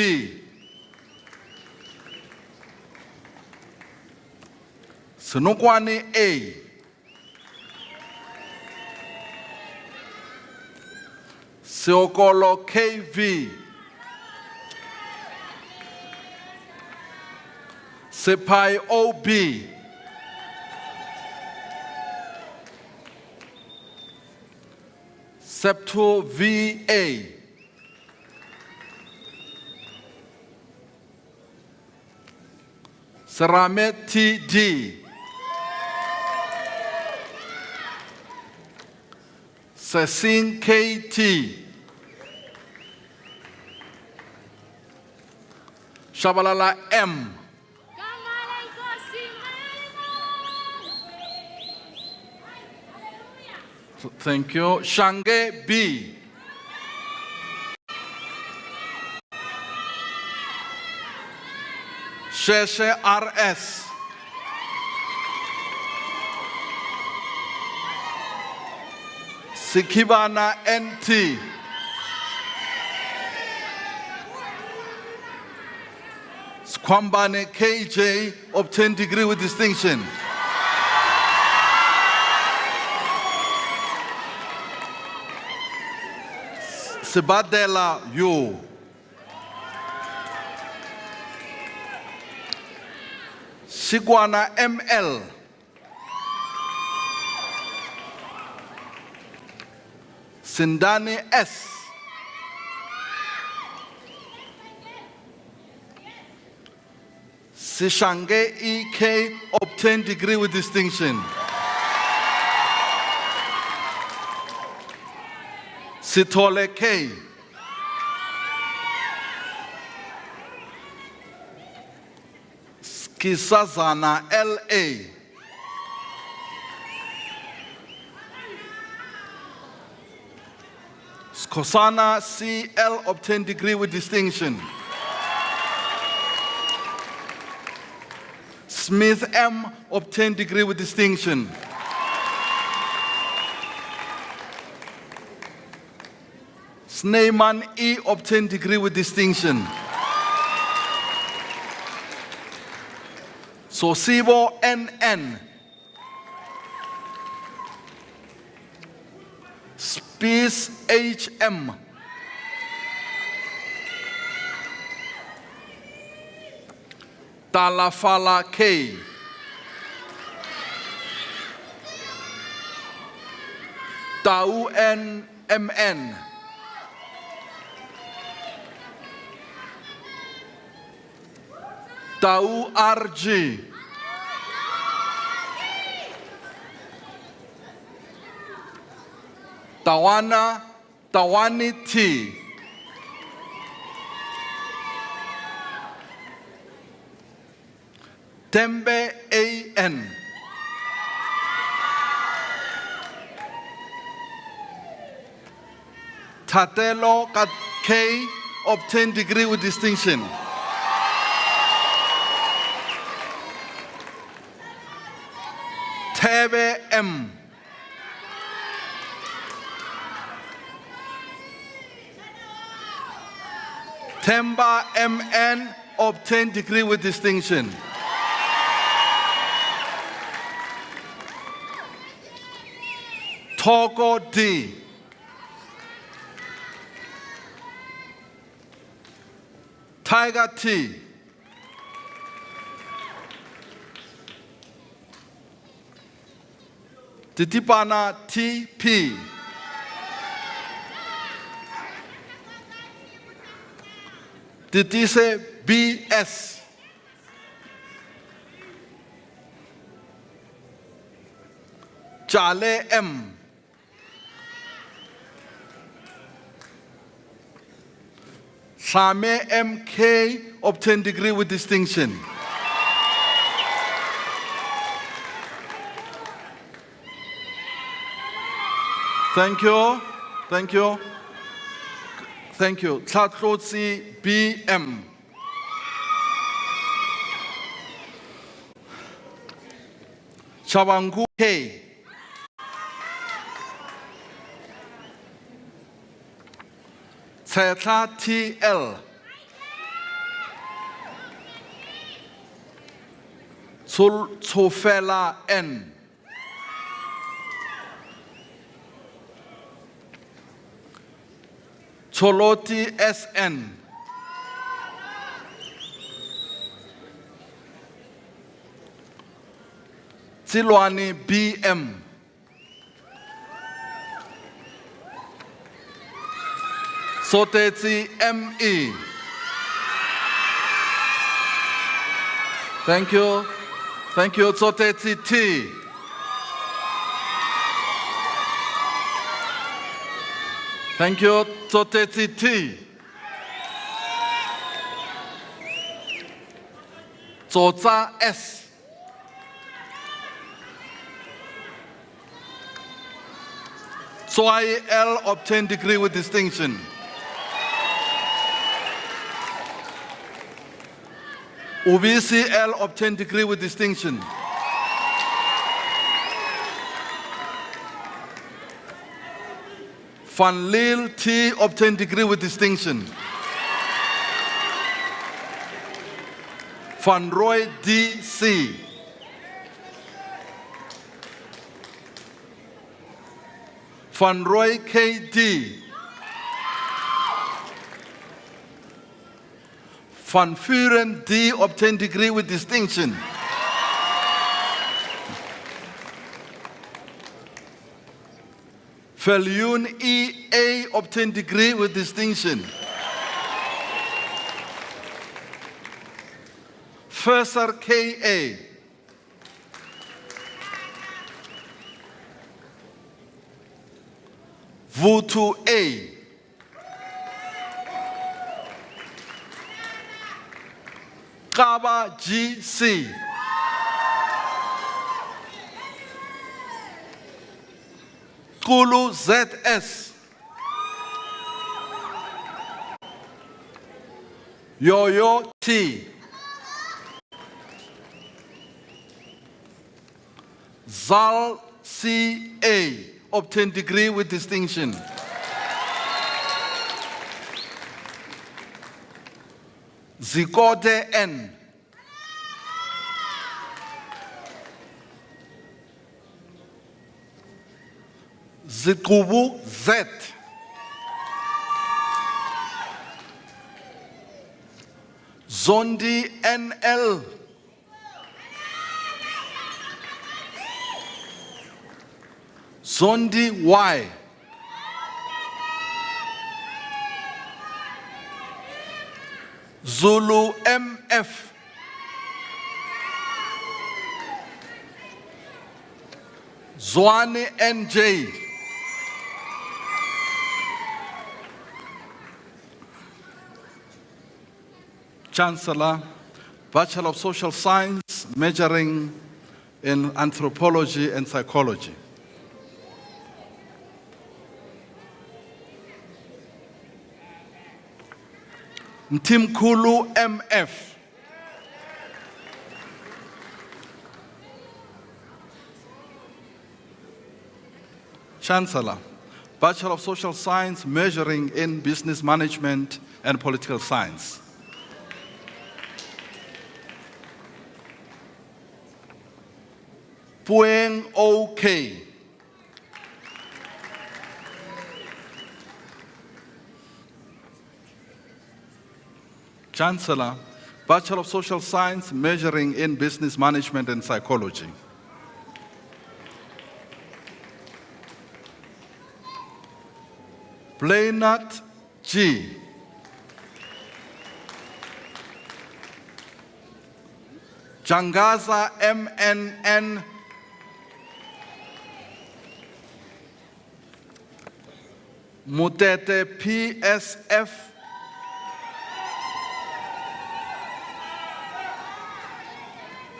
Sinukwani A. Siokolo KV. Sipai OB. Septo VA. Seramet TD. Sasin KT. Shabalala M. Thank you. Shange B. Sheshe RS. Sikibana NT. Skwambane KJ obtained degree with distinction. Sibadela U. Sigwana ML. Sindani S. Sishange EK obtained degree with distinction. Sitole K. Skisazana LA. Skosana CL obtained degree with distinction. Smith M obtained degree with distinction. Sneyman E obtained degree with distinction. Sosibo NN. Spies HM. Talafala K. Tau NMN. Tau RG. Tawani T. Tembe AN. Tatelo K obtained degree with distinction. Tebe M. Temba MN obtained degree with distinction. Togo D. Tiger T. Titipana TP. Ditise BS. Chale M. Same MK obtained degree with distinction. Thank you. Thank you. Thank you. Tlatlotsi BM. Chawangu K. Tsetla TL. Tsofela N. Choloti SN. Silwani BM. Sotetsi ME. Thank you. Thank you. Sotetsi T. Thank you. Sotetsi T. Tsotsa S. Tswai L obtained degree with distinction. Ubisi L obtained degree with distinction. Van Lille T obtained degree with distinction. Van Roy DC. Van Roy KD. Van Vuren D obtained degree with distinction. Viljoen EA obtained degree with distinction. Furser KA. Vutu A. Kaba GC. Kulu ZS. Yo-Yo T. Zal CA obtained degree with distinction. Zikode N. Zikubu Z. Zondi NL. Zondi Y. Zulu MF. Zwane NJ. Chancellor, Bachelor of Social Science, majoring in anthropology and psychology. Mtimkulu MF. Chancellor, Bachelor of Social Science, majoring in business management and political science. Pueng OK. Chancellor, Bachelor of Social Science, majoring in business management and psychology. Blainat G. Jangaza MNN, Mutete PSF,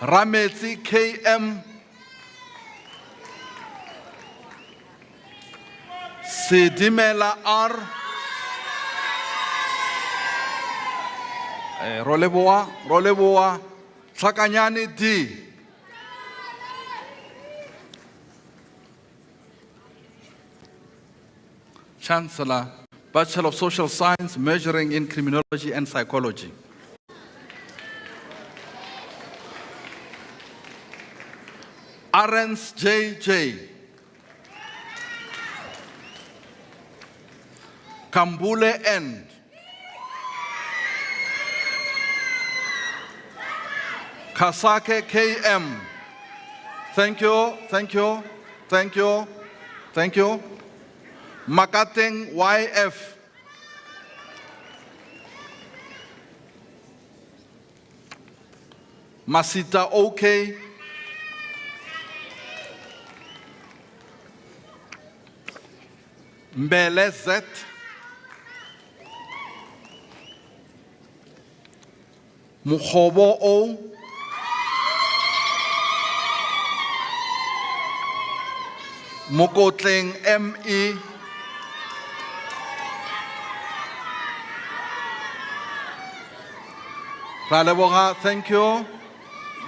Rametsi KM, Sidimela R, Roleboa, Tlhakanyane D. Chancellor, Bachelor of Social Science, majoring in Criminology and Psychology. Arens JJ. Kambule N. Kasake KM. Thank you. Makateng YF. Masita OK. Mbele Z. Mukhobo O. Mokotleng ME. Raleboga, thank you.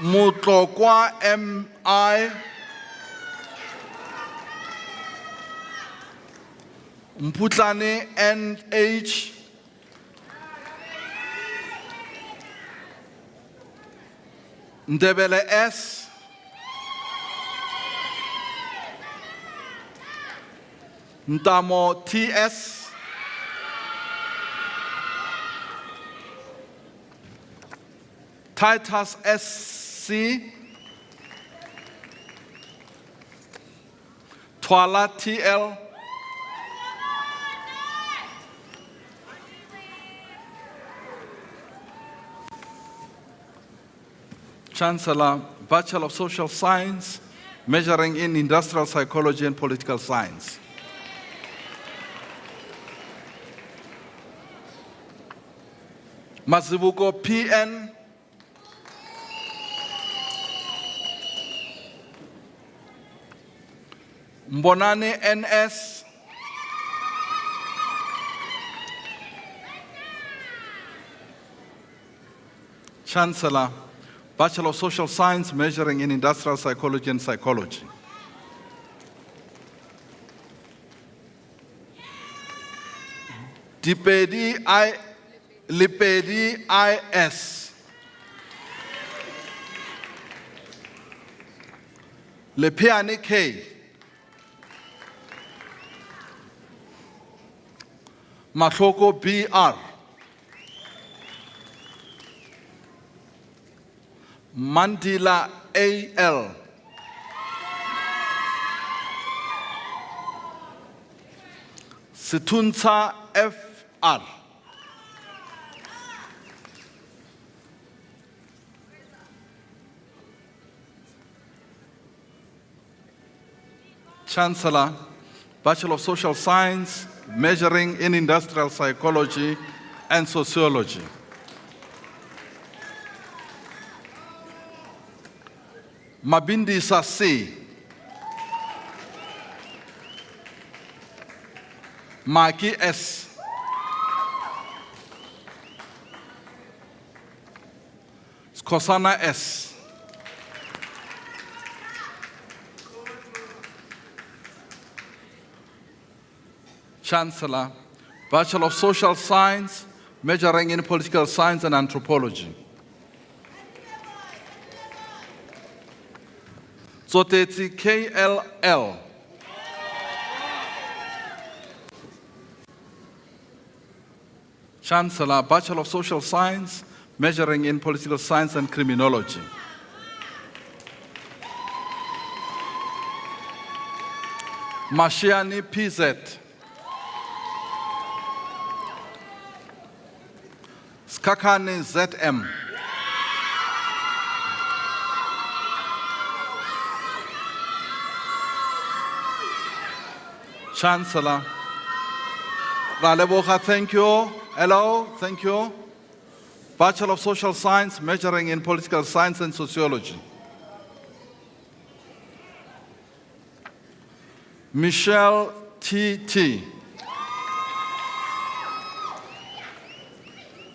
Mutlokwa MI. Mputlane NH. Ndebele S. Ntamo TS. Titus SC. Twala TL. Chancellor, Bachelor of Social Science, majoring in Industrial Psychology and Political Science. Mazibuko PN. Mbonani NS. Chancellor, Bachelor of Social Science, majoring in Industrial Psychology and Psychology. Lipedi IS. Lepiani K. Matloko BR. Mandila AL. Situnta FR. Chancellor, Bachelor of Social Science, majoring in Industrial Psychology and Sociology. Mabindi Sasi. Maki S. Skosana S. Chancellor, Bachelor of Social Science, majoring in Political Science and Anthropology. Zoteti KLL. Chancellor, Bachelor of Social Science, majoring in Political Science and Criminology. Mashiani PZ. Skakani ZM. Chancellor. Raleboha, thank you. Hello, thank you. Bachelor of Social Science, majoring in Political Science and Sociology. Michelle T.T.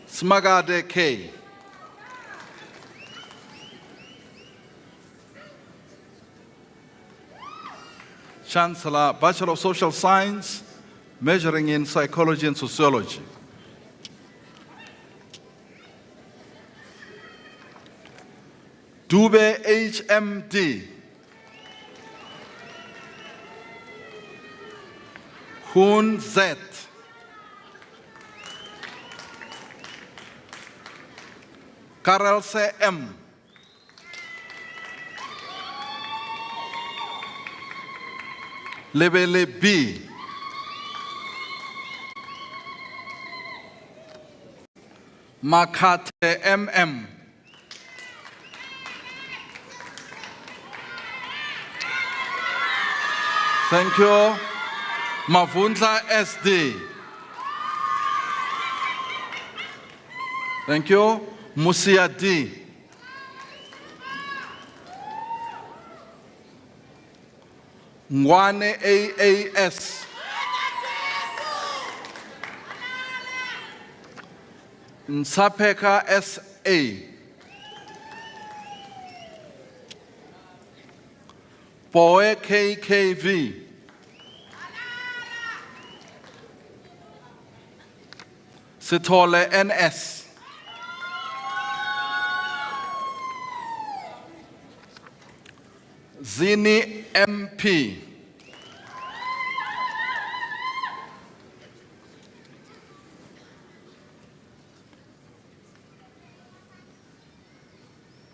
Smagade K. Chancellor, Bachelor of Social Science, majoring in Psychology and Sociology. Dube HMD. Hun Z. Karelse M. Lebele B. Makate MM. Thank you. Mavundla SD. Thank you. Musia D. Ngwane AAS. Nsapeka SA. Poe KKV. Sithole NS. Zini MP.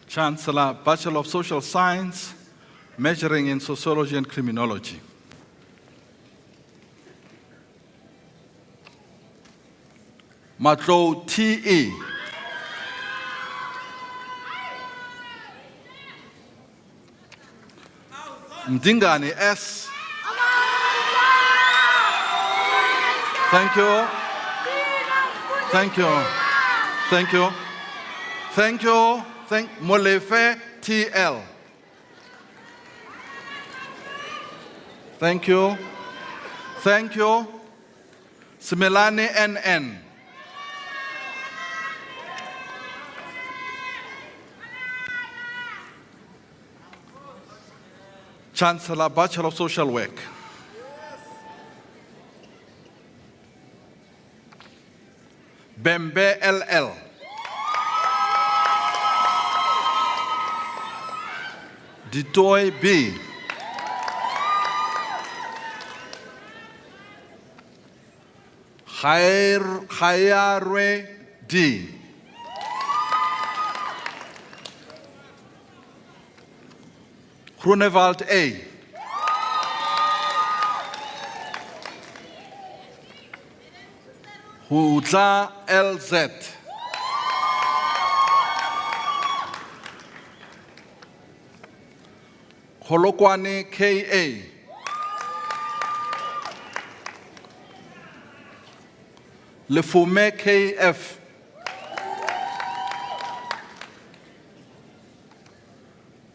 Chancellor, Bachelor of Social Science, majoring in Sociology and Criminology. Matlo TE. Mdingani S. Thank you. Thank you. Thank you. Thank you. Thank Molefe TL. Thank you. Thank you. Similani NN. Chancellor, Bachelor of Social Work. Bembe LL. Ditoy B. Khayarwe D. Grunewald A. Hudla LZ. Holokwane KA. Lefume KF.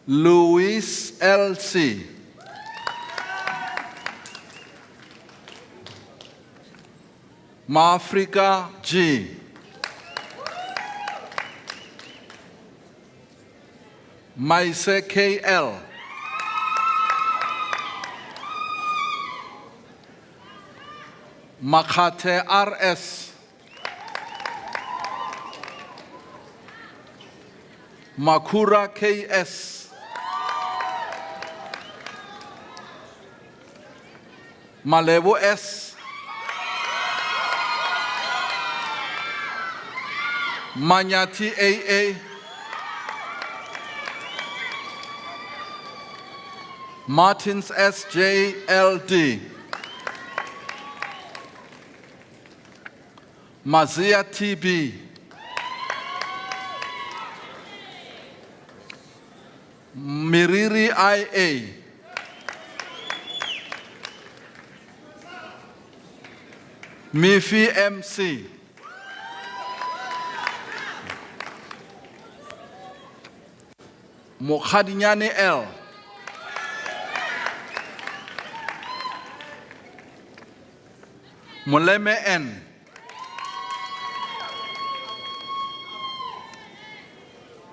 Louis LC. Mafrika G. Maise KL. Makate RS. Makura KS. Malebo S. Manyati AA. Martins SJLD. Mazia TB. Miriri IA. Mifi MC. Mokhadinyane L. Moleme N.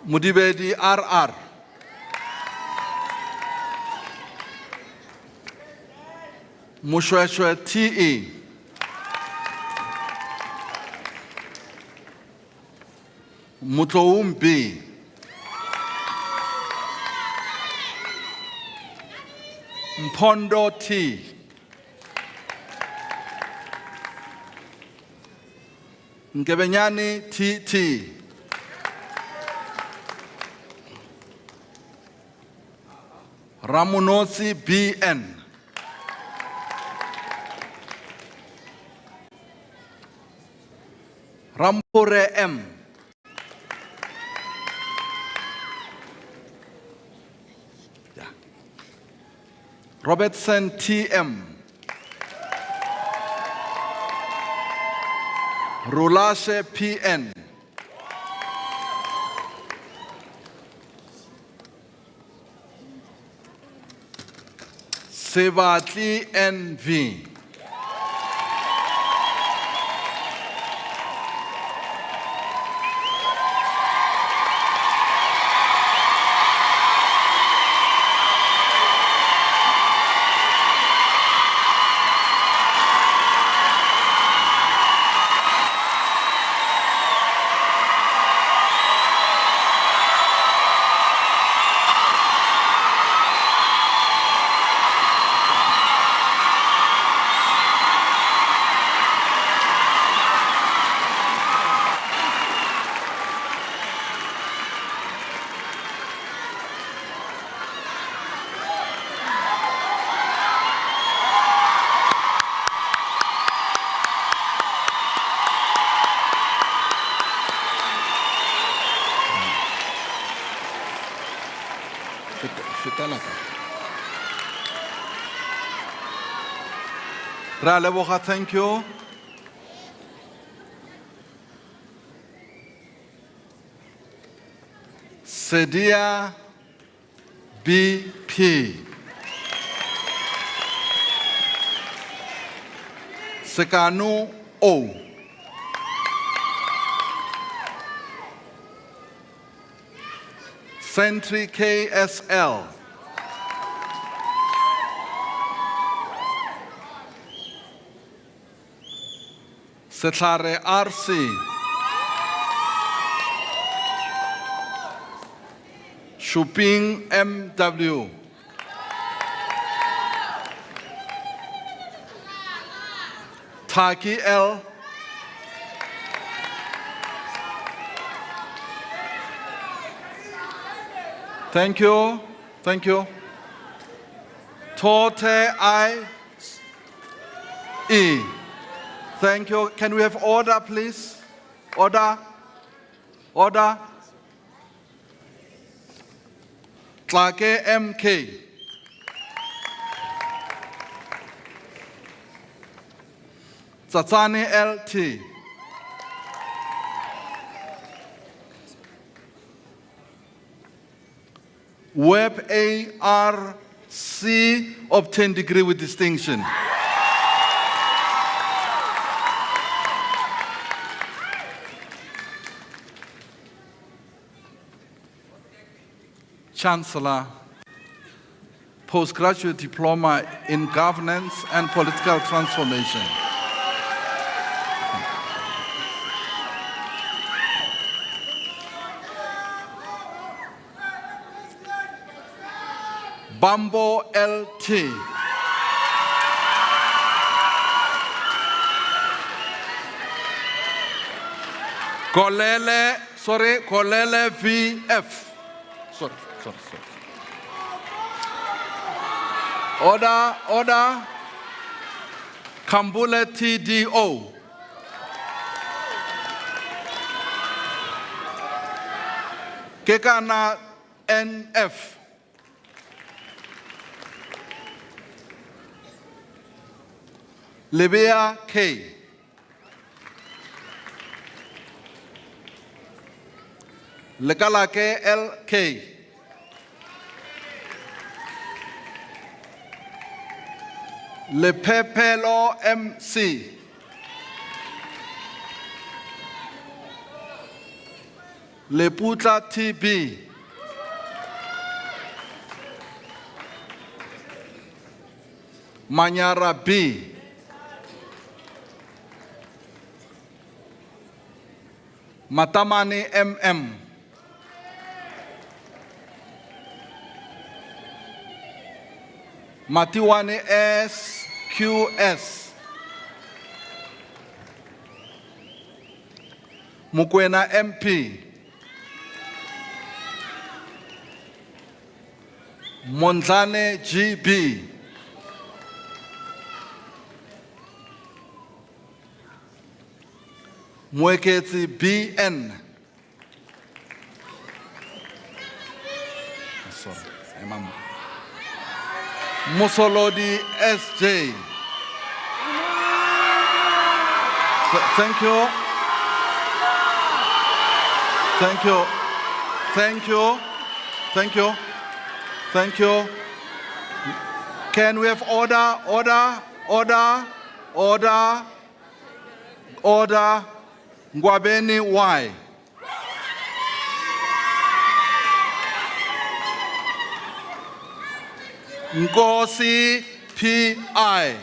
Mudibedi RR. Mushweshwe TE. Mutloum B. Mpondo T. Ngebenyani TT. Ramunosi BN. Rampore M. Yeah. Robertson TM. Rulashe PN. Sebatli NV. Raleboha, thank you. Sedia BP. Sekanu O. Sentry KSL. Setlare RC. Shuping MW. Taki L. Thank you. Thank you. Tote I E. Thank you. Can we have order, please? Order. Order. Tlake MK. Tsatsani LT. Web ARC obtained degree with distinction. Chancellor, postgraduate diploma in governance and political transformation. Bambo LT. Kolele VF. Sorry. Order. Kambule TDO. Kekana NF. Libya K. Lekalake LK. Lepepelo MC. Leputla TB. Manyara B. Matamani MM. Matiwane SQS. Mukwena MP. Mondlane GB. Mweketi BN. Sorry, Imam. Musolodi SJ. Thank you. Thank you. Thank you. Thank you. Thank you. Can we have order, order, order, order, order? Ngwabeni Y. Ngosi PI.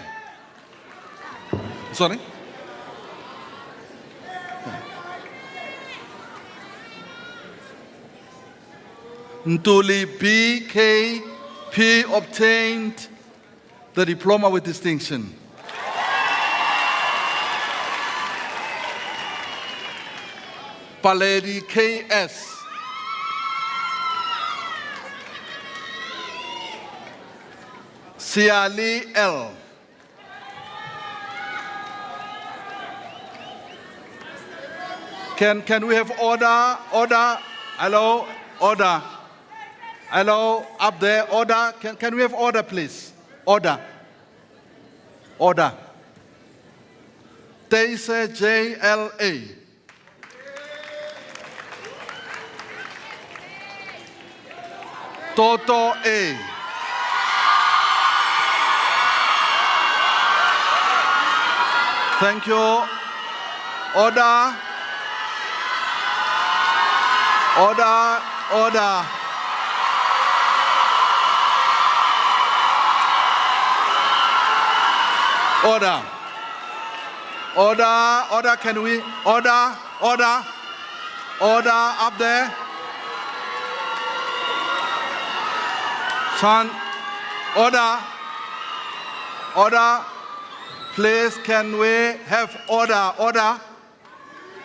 Sorry? Ntuli BKP obtained the diploma with distinction. Paledi KS. Siali L. Can we have order? Order? Hello? Order? Hello? Up there? Order? Can we have order, please? Order? Order? Teise JLA. Toto A. Thank you. Order. Order. Order. Order. Order. Order. Can we? Order. Order. Order up there. Chan. Order. Order. Please, can we have order? Order.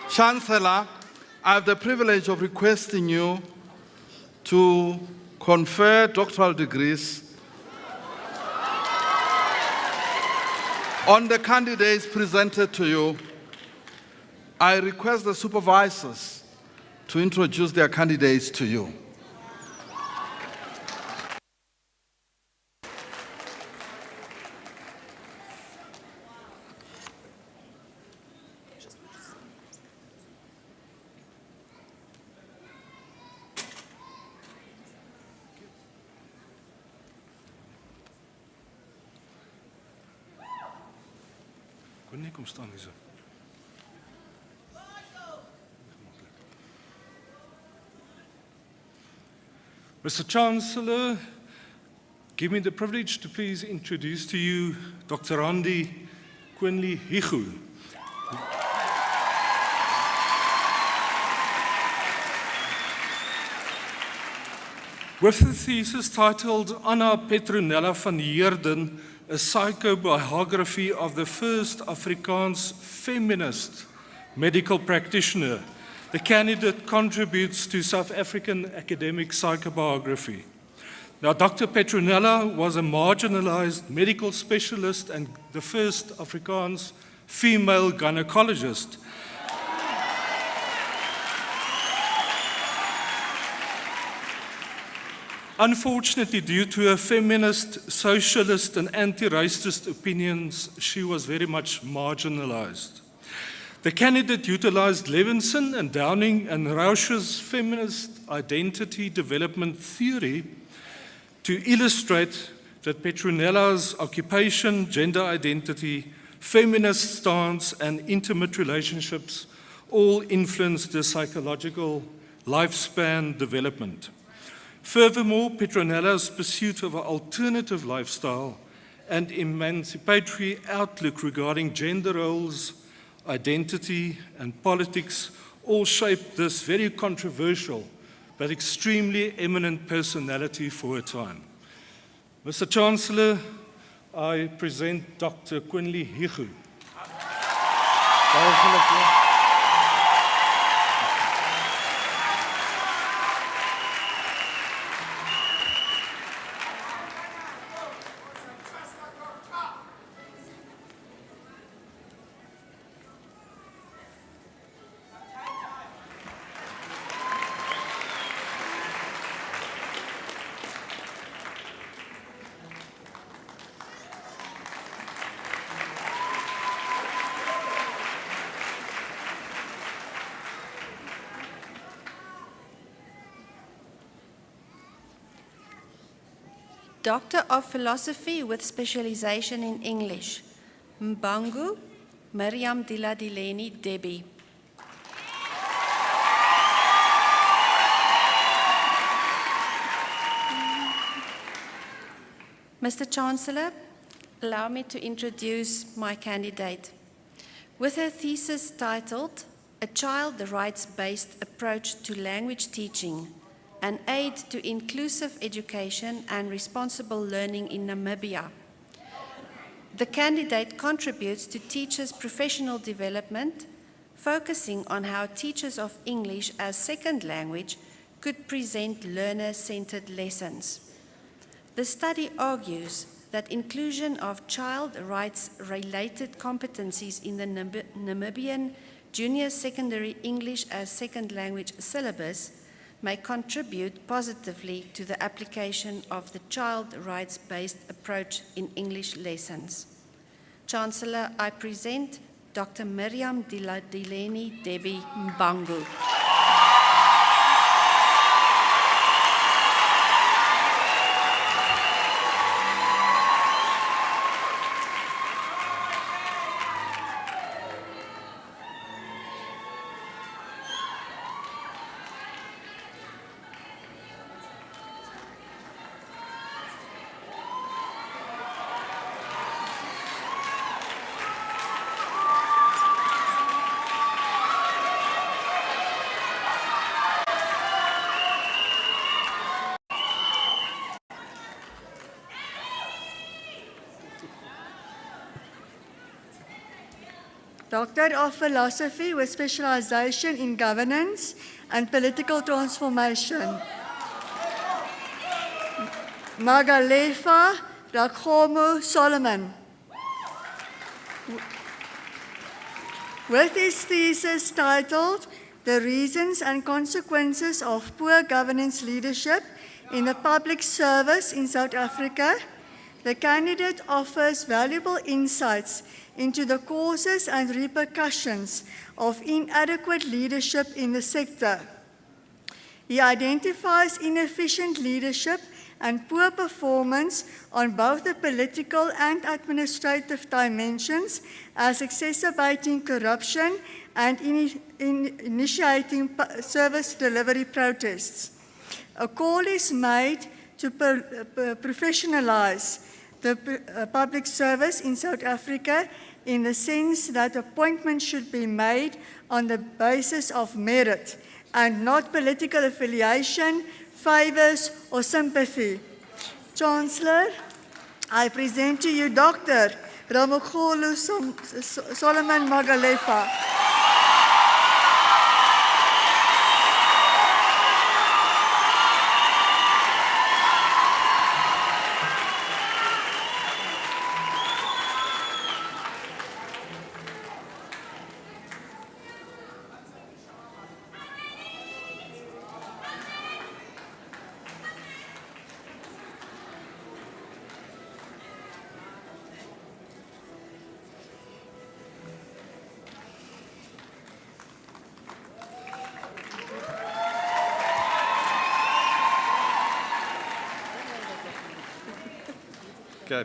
Chancellor, I have the privilege of requesting you to confer doctoral degrees on the candidates presented to you. I request the supervisors to introduce their candidates to you. Kom staan hier zo. Mr. Chancellor, give me the privilege to please introduce to you Dr. Randi Quinley Higu. With the thesis titled Anna Petronella van Heerden, a psychobiography of the first Afrikaans feminist medical practitioner, the candidate contributes to South African academic psychobiography. Now, Dr. Petronella was a marginalized medical specialist and the first Afrikaans female gynecologist. Unfortunately, due to her feminist, socialist, and anti-racist opinions, she was very much marginalized. The candidate utilized Levinson and Downing and Rausch's feminist identity development theory to illustrate that Petronella's occupation, gender identity, feminist stance, and intimate relationships all influenced the psychological lifespan development. Furthermore, Petronella's pursuit of an alternative lifestyle and emancipatory outlook regarding gender roles, identity, and politics all shaped this very controversial but extremely eminent personality for her time. Mr. Chancellor, I present Dr. Quinley Higu. Doctor of Philosophy with specialization in English, Mbangu Miriam Diladileni Debbie. Mr. Chancellor, allow me to introduce my candidate. With her thesis titled, A Child Rights-Based Approach to Language Teaching, an aid to inclusive education and responsible learning in Namibia. The candidate contributes to teachers' professional development, focusing on how teachers of English as second language could present learner-centered lessons. The study argues that inclusion of child rights-related competencies in the Namibian junior secondary English as second language syllabus may contribute positively to the application of the child rights-based approach in English lessons. Chancellor, I present Dr. Miriam Diladileni Debbie Mbangu. Doctor of Philosophy with specialization in governance and political transformation, Magalefa Rakhomu Solomon. With his thesis titled, The Reasons and Consequences of Poor Governance Leadership in the Public Service in South Africa, the candidate offers valuable insights into the causes and repercussions of inadequate leadership in the sector. He identifies inefficient leadership and poor performance on both the political and administrative dimensions as exacerbating corruption and initiating service delivery protests. A call is made to professionalize the public service in South Africa in the sense that appointments should be made on the basis of merit and not political affiliation, favors, or sympathy. Chancellor, I present to you Dr. Ramokgolo Solomon Magalefa. Okay.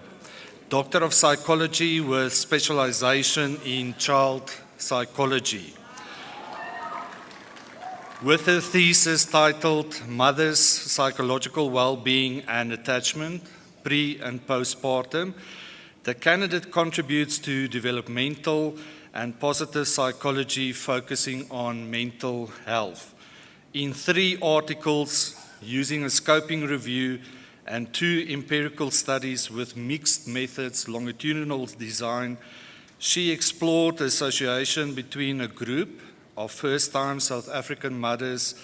Doctor of Psychology with specialization in child psychology. With her thesis titled Mother's Psychological Well-Being and Attachment, Pre- and Postpartum, the candidate contributes to developmental and positive psychology focusing on mental health. In 3 articles, using a scoping review and 2 empirical studies with mixed methods longitudinal design, she explored the association between a group of first-time South African mothers'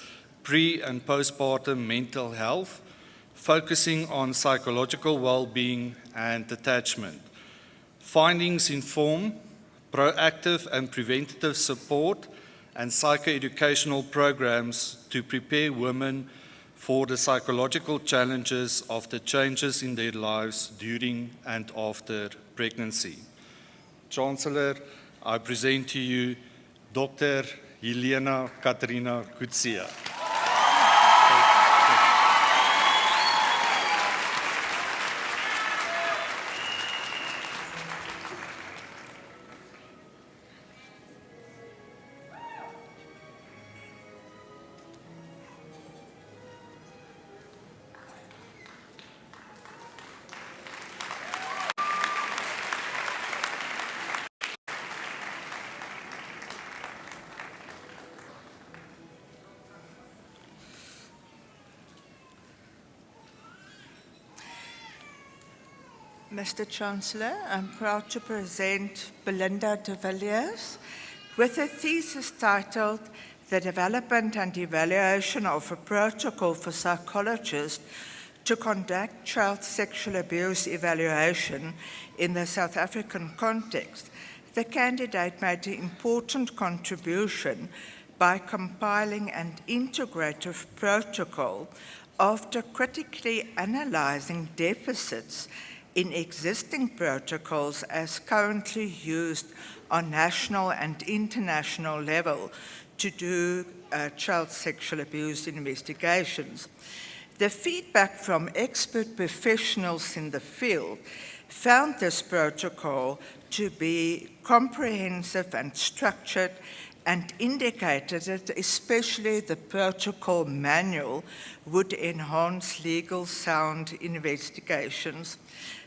pre- and postpartum mental health, focusing on psychological well-being and attachment. Findings inform proactive and preventative support and psychoeducational programs to prepare women for the psychological challenges of the changes in their lives during and after pregnancy. Chancellor, I present to you Dr. Helena Katrina Kutsia. Mr. Chancellor, I'm proud to present Belinda de Villiers with a thesis titled The Development and Evaluation of a Protocol for Psychologists to Conduct Child Sexual Abuse Evaluation in the South African Context. The candidate made an important contribution by compiling an integrative protocol after critically analyzing deficits in existing protocols as currently used on national and international level to do child sexual abuse investigations. The feedback from expert professionals in the field found this protocol to be comprehensive and structured and indicated that especially the protocol manual would enhance legal sound investigations.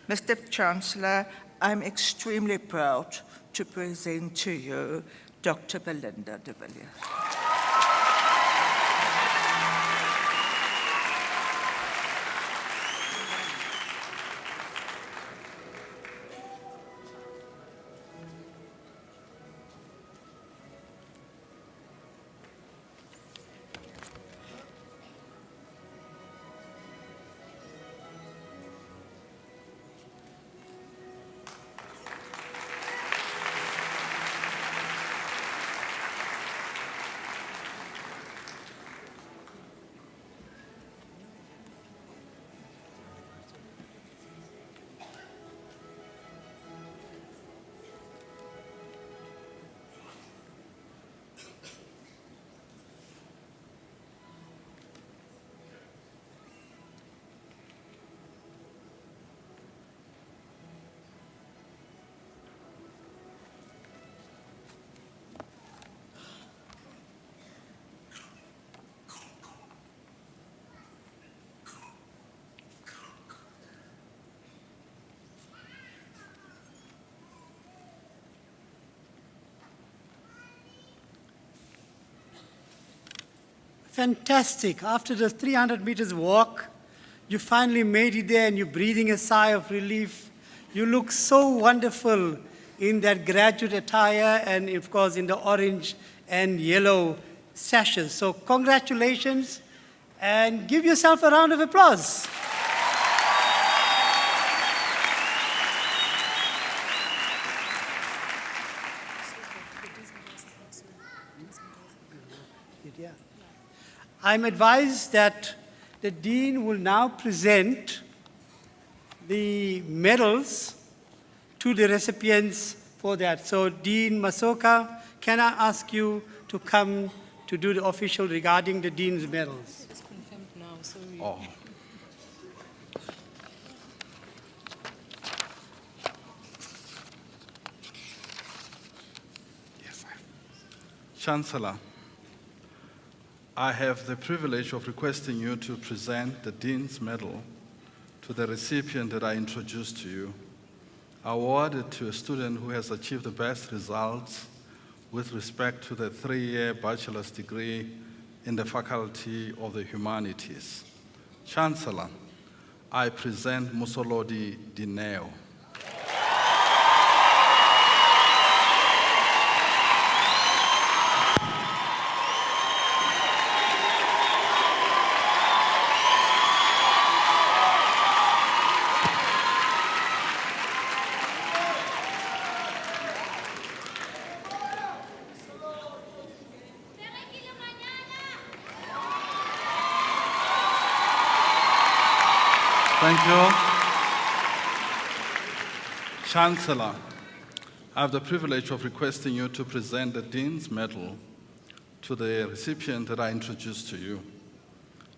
Mr. Chancellor, I'm extremely proud to present to you Dr. Belinda de Villiers. Fantastic. After the 300 meters walk, you finally made it there and you're breathing a sigh of relief. You look so wonderful in that graduate attire and, of course, in the orange and yellow sashes. So congratulations and give yourself a round of applause. I'm advised that the Dean will now present the medals to the recipients for that. So Dean Masoka, can I ask you to come to do the official regarding the Dean's medals? It's confirmed now, so Oh. Chancellor, I have the privilege of requesting you to present the Dean's Medal to the recipient that I introduced to you, awarded to a student who has achieved the best results with respect to the 3-year bachelor's degree in the Faculty of the Humanities. Chancellor, I present Musolodi Dineo. Thank you. Chancellor, I have the privilege of requesting you to present the Dean's Medal to the recipient that I introduced to you,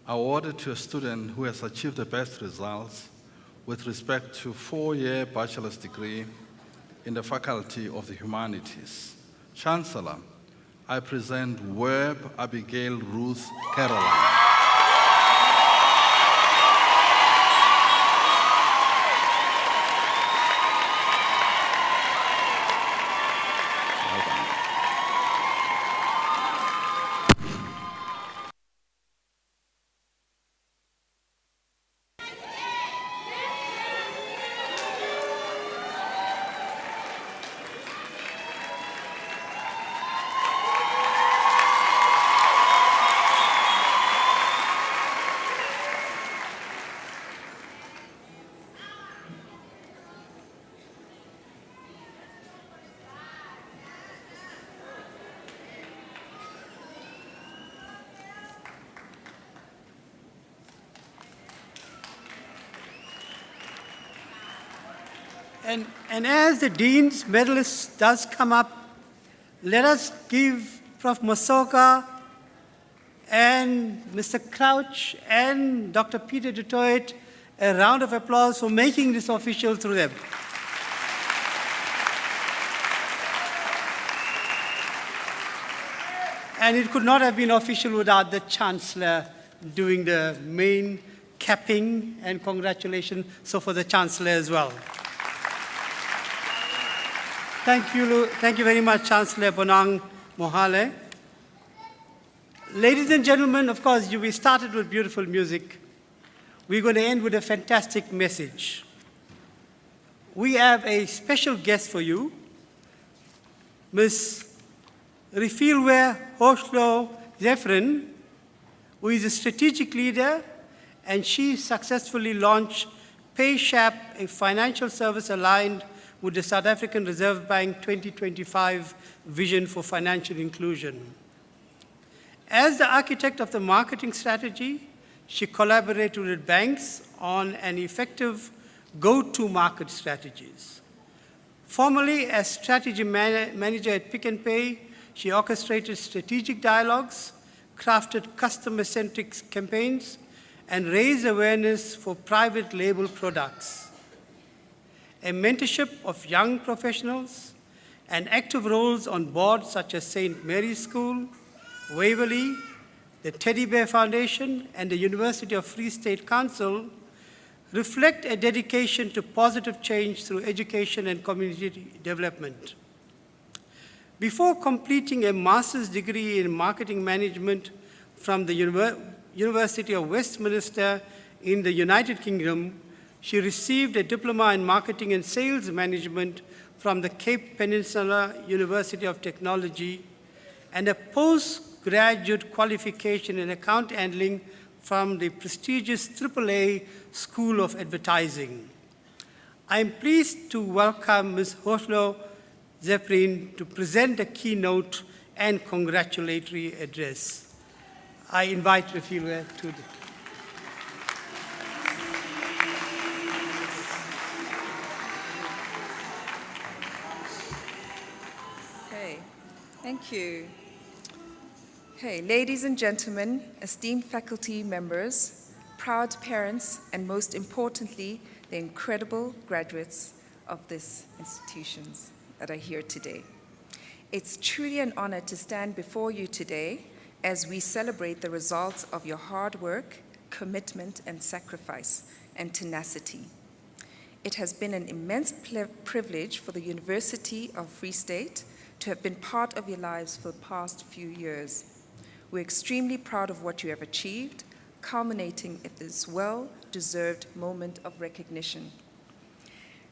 awarded to a student who has achieved the best results with respect to 4-year bachelor's degree in the Faculty of the Humanities. Chancellor, I present Webb Abigail Ruth Caroline. And as the Dean's Medalist does come up, let us give Prof. Masoka and Mr. Crouch and Dr. Peter du Toit a round of applause for making this official through them. And it could not have been official without the Chancellor doing the main capping, and congratulations so for the Chancellor as well. Thank you very much, Chancellor Bonang Mohale. Ladies and gentlemen, of course, we started with beautiful music. We're going to end with a fantastic message. We have a special guest for you, Ms. Rifilwe Hoshlo Zefrin, who is a strategic leader, and she successfully launched PayShap, a financial service aligned with the South African Reserve Bank 2025 vision for financial inclusion. As the architect of the marketing strategy, she collaborated with banks on an effective go-to-market strategies. Formerly as strategy manager at Pick n Pay, she orchestrated strategic dialogues, crafted customer-centric campaigns, and raised awareness for private label products. A mentorship of young professionals, and active roles on boards such as St. Mary's School, Waverley, the Teddy Bear Foundation, and the University of Free State Council reflect a dedication to positive change through education and community development. Before completing a master's degree in marketing management from the University of Westminster in the United Kingdom, she received a diploma in marketing and sales management from the Cape Peninsula University of Technology and a postgraduate qualification in account handling from the prestigious AAA School of Advertising. I am pleased to welcome Ms. Hoshlo Zefrin to present the keynote and congratulatory address. I invite Rafilwe to the... Thank you. Hey, ladies and gentlemen, esteemed faculty members, proud parents, and most importantly, the incredible graduates of these institutions that are here today. It's truly an honor to stand before you today as we celebrate the results of your hard work, commitment, and sacrifice, and tenacity. It has been an immense privilege for the University of Free State to have been part of your lives for the past few years. We're extremely proud of what you have achieved, culminating in this well-deserved moment of recognition.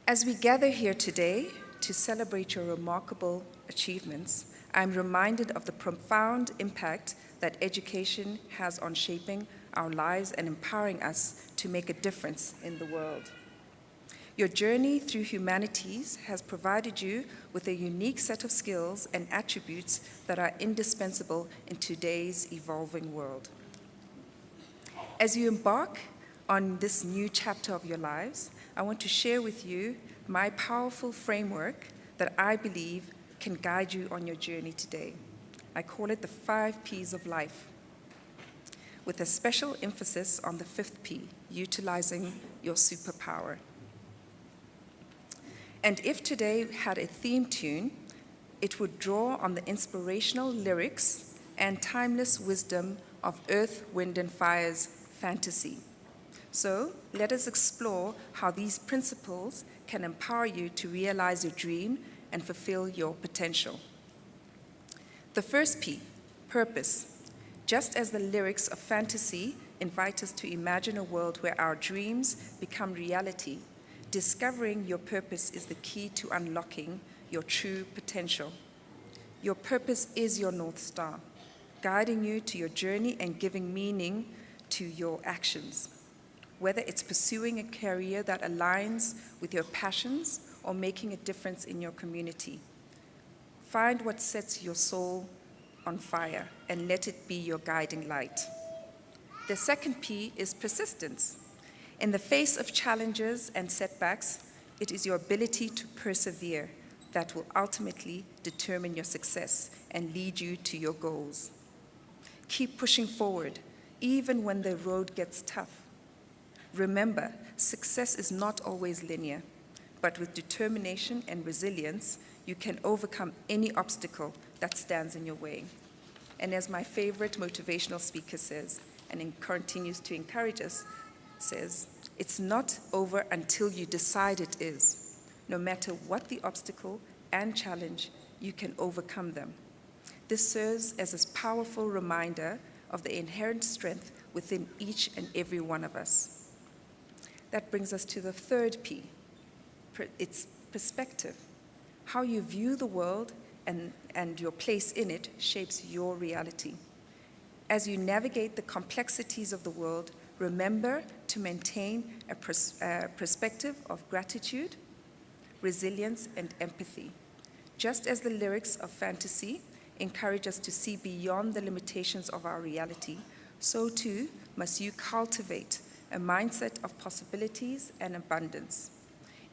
As we gather here today to celebrate your remarkable achievements, I'm reminded of the profound impact that education has on shaping our lives and empowering us to make a difference in the world. Your journey through humanities has provided you with a unique set of skills and attributes that are indispensable in today's evolving world. As you embark on this new chapter of your lives, I want to share with you my powerful framework that I believe can guide you on your journey today. I call it the 5 P's of life, with a special emphasis on the 5th P, utilizing your superpower. And if today had a theme tune, it would draw on the inspirational lyrics and timeless wisdom of Earth, Wind, and Fire's Fantasy. So let us explore how these principles can empower you to realize your dream and fulfill your potential. The first P, purpose. Just as the lyrics of fantasy invite us to imagine a world where our dreams become reality, discovering your purpose is the key to unlocking your true potential. Your purpose is your North Star, guiding you to your journey and giving meaning to your actions. Whether it's pursuing a career that aligns with your passions or making a difference in your community, find what sets your soul on fire and let it be your guiding light. The second P is persistence. In the face of challenges and setbacks, it is your ability to persevere that will ultimately determine your success and lead you to your goals. Keep pushing forward, even when the road gets tough. Remember, success is not always linear, but with determination and resilience, you can overcome any obstacle that stands in your way. And as my favorite motivational speaker says, and continues to encourage us, says, it's not over until you decide it is. No matter what the obstacle and challenge, you can overcome them. This serves as a powerful reminder of the inherent strength within each and every one of us. That brings us to the third P. It's perspective. How you view the world and your place in it shapes your reality. As you navigate the complexities of the world, remember to maintain a perspective of gratitude, resilience, and empathy. Just as the lyrics of fantasy encourage us to see beyond the limitations of our reality, so too must you cultivate a mindset of possibilities and abundance.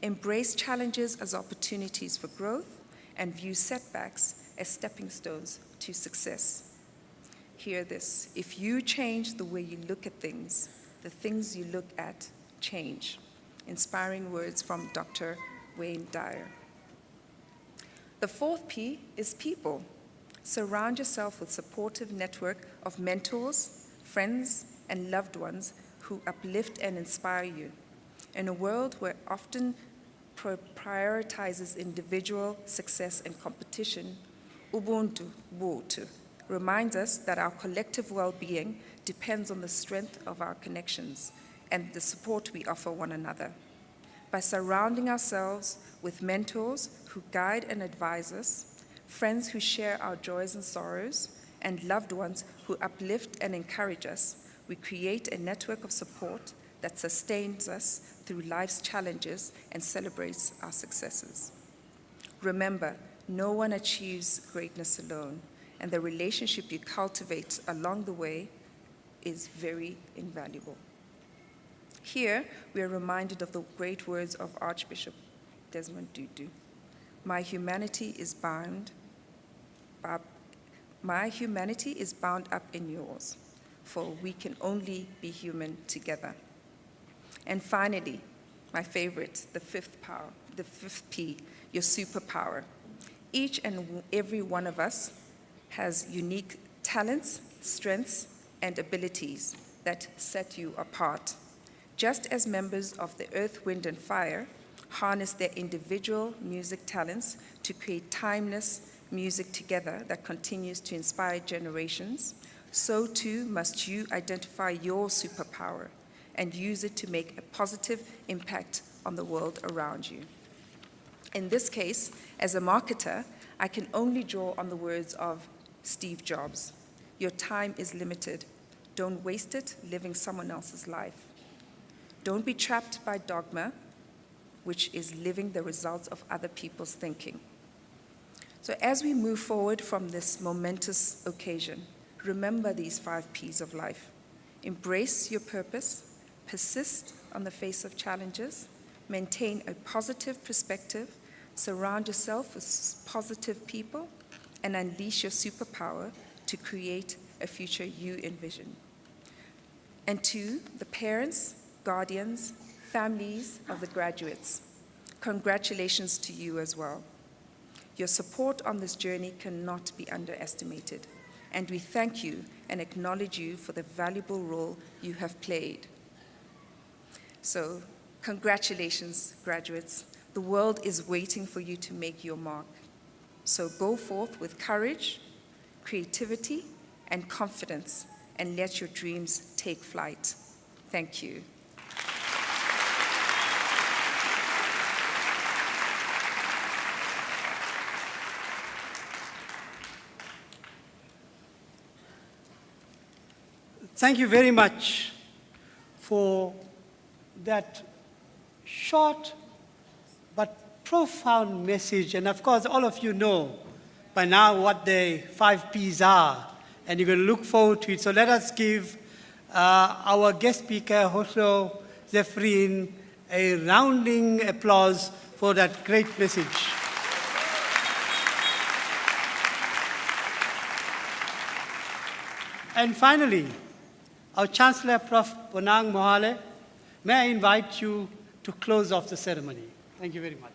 Embrace challenges as opportunities for growth and view setbacks as stepping stones to success. Hear this: if you change the way you look at things, the things you look at change. Inspiring words from Dr. Wayne Dyer. The fourth P is people. Surround yourself with a supportive network of mentors, friends, and loved ones who uplift and inspire you. In a world where often prioritizes individual success and competition, Ubuntu Botu reminds us that our collective well-being depends on the strength of our connections and the support we offer one another. By surrounding ourselves with mentors who guide and advise us, friends who share our joys and sorrows, and loved ones who uplift and encourage us, we create a network of support that sustains us through life's challenges and celebrates our successes. Remember, no one achieves greatness alone, and the relationship you cultivate along the way is very invaluable. Here, we are reminded of the great words of Archbishop Desmond Tutu. My humanity is bound up in yours, for we can only be human together. And finally, my favorite, the fifth P, your superpower. Each and every one of us has unique talents, strengths, and abilities that set you apart. Just as members of the Earth, Wind, and Fire harness their individual music talents to create timeless music together that continues to inspire generations, so too must you identify your superpower and use it to make a positive impact on the world around you. In this case, as a marketer, I can only draw on the words of Steve Jobs. Your time is limited. Don't waste it living someone else's life. Don't be trapped by dogma, which is living the results of other people's thinking. So as we move forward from this momentous occasion, remember these 5 Ps of life. Embrace your purpose, persist on the face of challenges, maintain a positive perspective, surround yourself with positive people, and unleash your superpower to create a future you envision. And to the parents, guardians, families of the graduates, congratulations to you as well. Your support on this journey cannot be underestimated, and we thank you and acknowledge you for the valuable role you have played. So, congratulations, graduates. The world is waiting for you to make your mark. So go forth with courage, creativity, and confidence, and let your dreams take flight. Thank you. Thank you very much for that short but profound message. And of course, all of you know by now what the 5 Ps are, and you're going to look forward to it. So let us give our guest speaker, Hosho Zephyrin, a rounding applause for that great message. And finally, our Chancellor, Prof. Bonang Mohale, may I invite you to close off the ceremony. Thank you very much.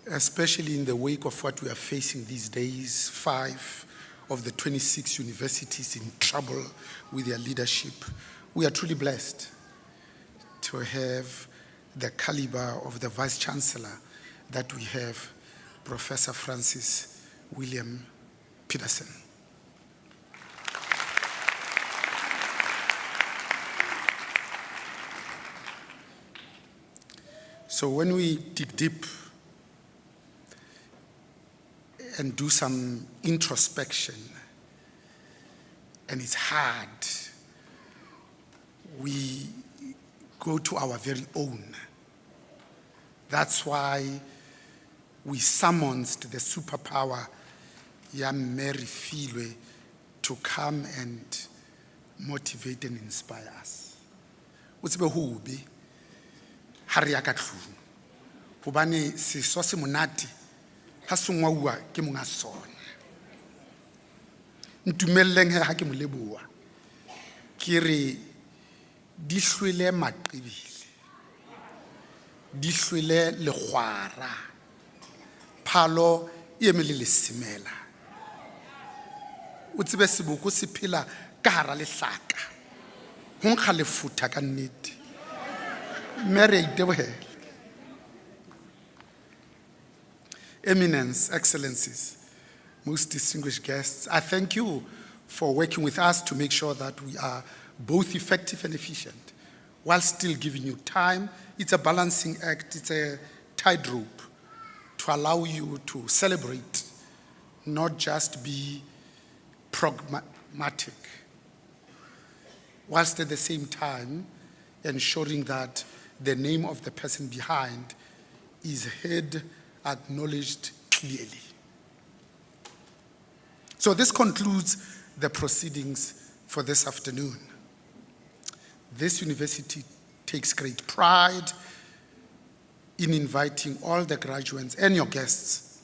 Especially in the wake of what we are facing these days, 5 of the 26 universities in trouble with their leadership, we are truly blessed to have the caliber of the Vice-chancellor that we have, Professor Francis William Peterson. So when we dig deep and do some introspection, and it's hard, we go to our very own. That's why we summoned the superpower, Mary Filwe, to come and motivate and inspire us. What's the hobi? Hariakatlu. Hubani si sosi monati. Hasungwa ke monga sona. Ntumelleng ha ke moleboa. Ke re di hlwele maqebile. Di hlwele legwara. Phalo e emele le simela. O tsebe seboko se phela ka hara lehlaka. Ho nkga lefuta ka nnete. Mere itebohela. Eminence, Excellencies, most distinguished guests, I thank you for working with us to make sure that we are both effective and efficient while still giving you time. It's a balancing act, it's a tightrope to allow you to celebrate, not just be pragmatic, whilst at the same time ensuring that the name of the person behind is heard, acknowledged clearly. So this concludes the proceedings for this afternoon. This university takes great pride in inviting all the graduates and your guests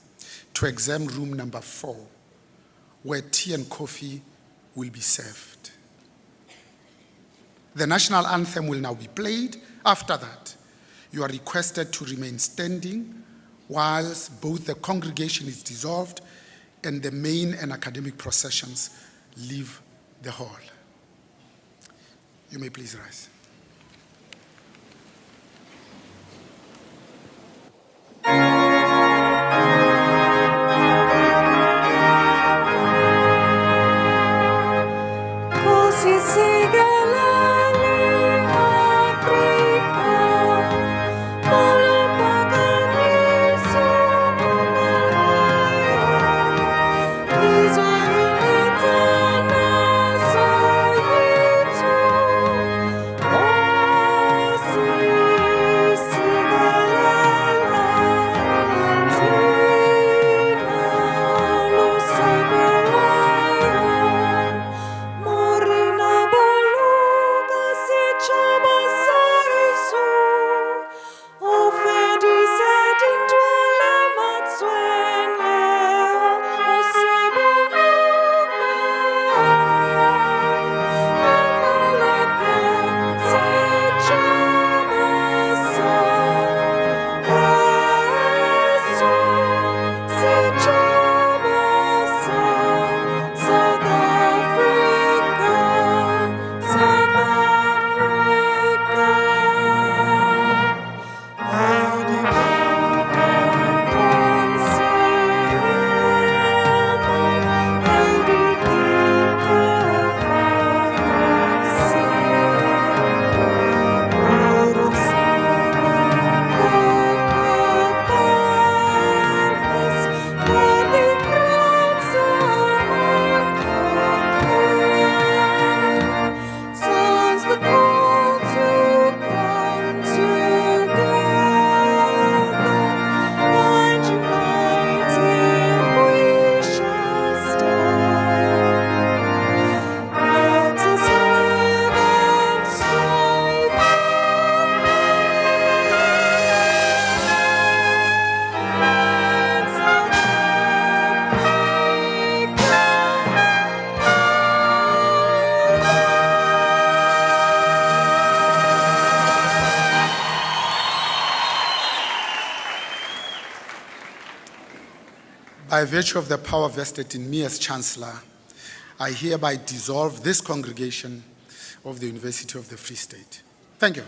to exam room number 4, where tea and coffee will be served. The national anthem will now be played. After that, you are requested to remain standing whilst both the congregation is dissolved and the main and academic processions leave the hall. You may please rise. By virtue of the power vested in me as Chancellor, I hereby dissolve this congregation of the University of the Free State. Thank you.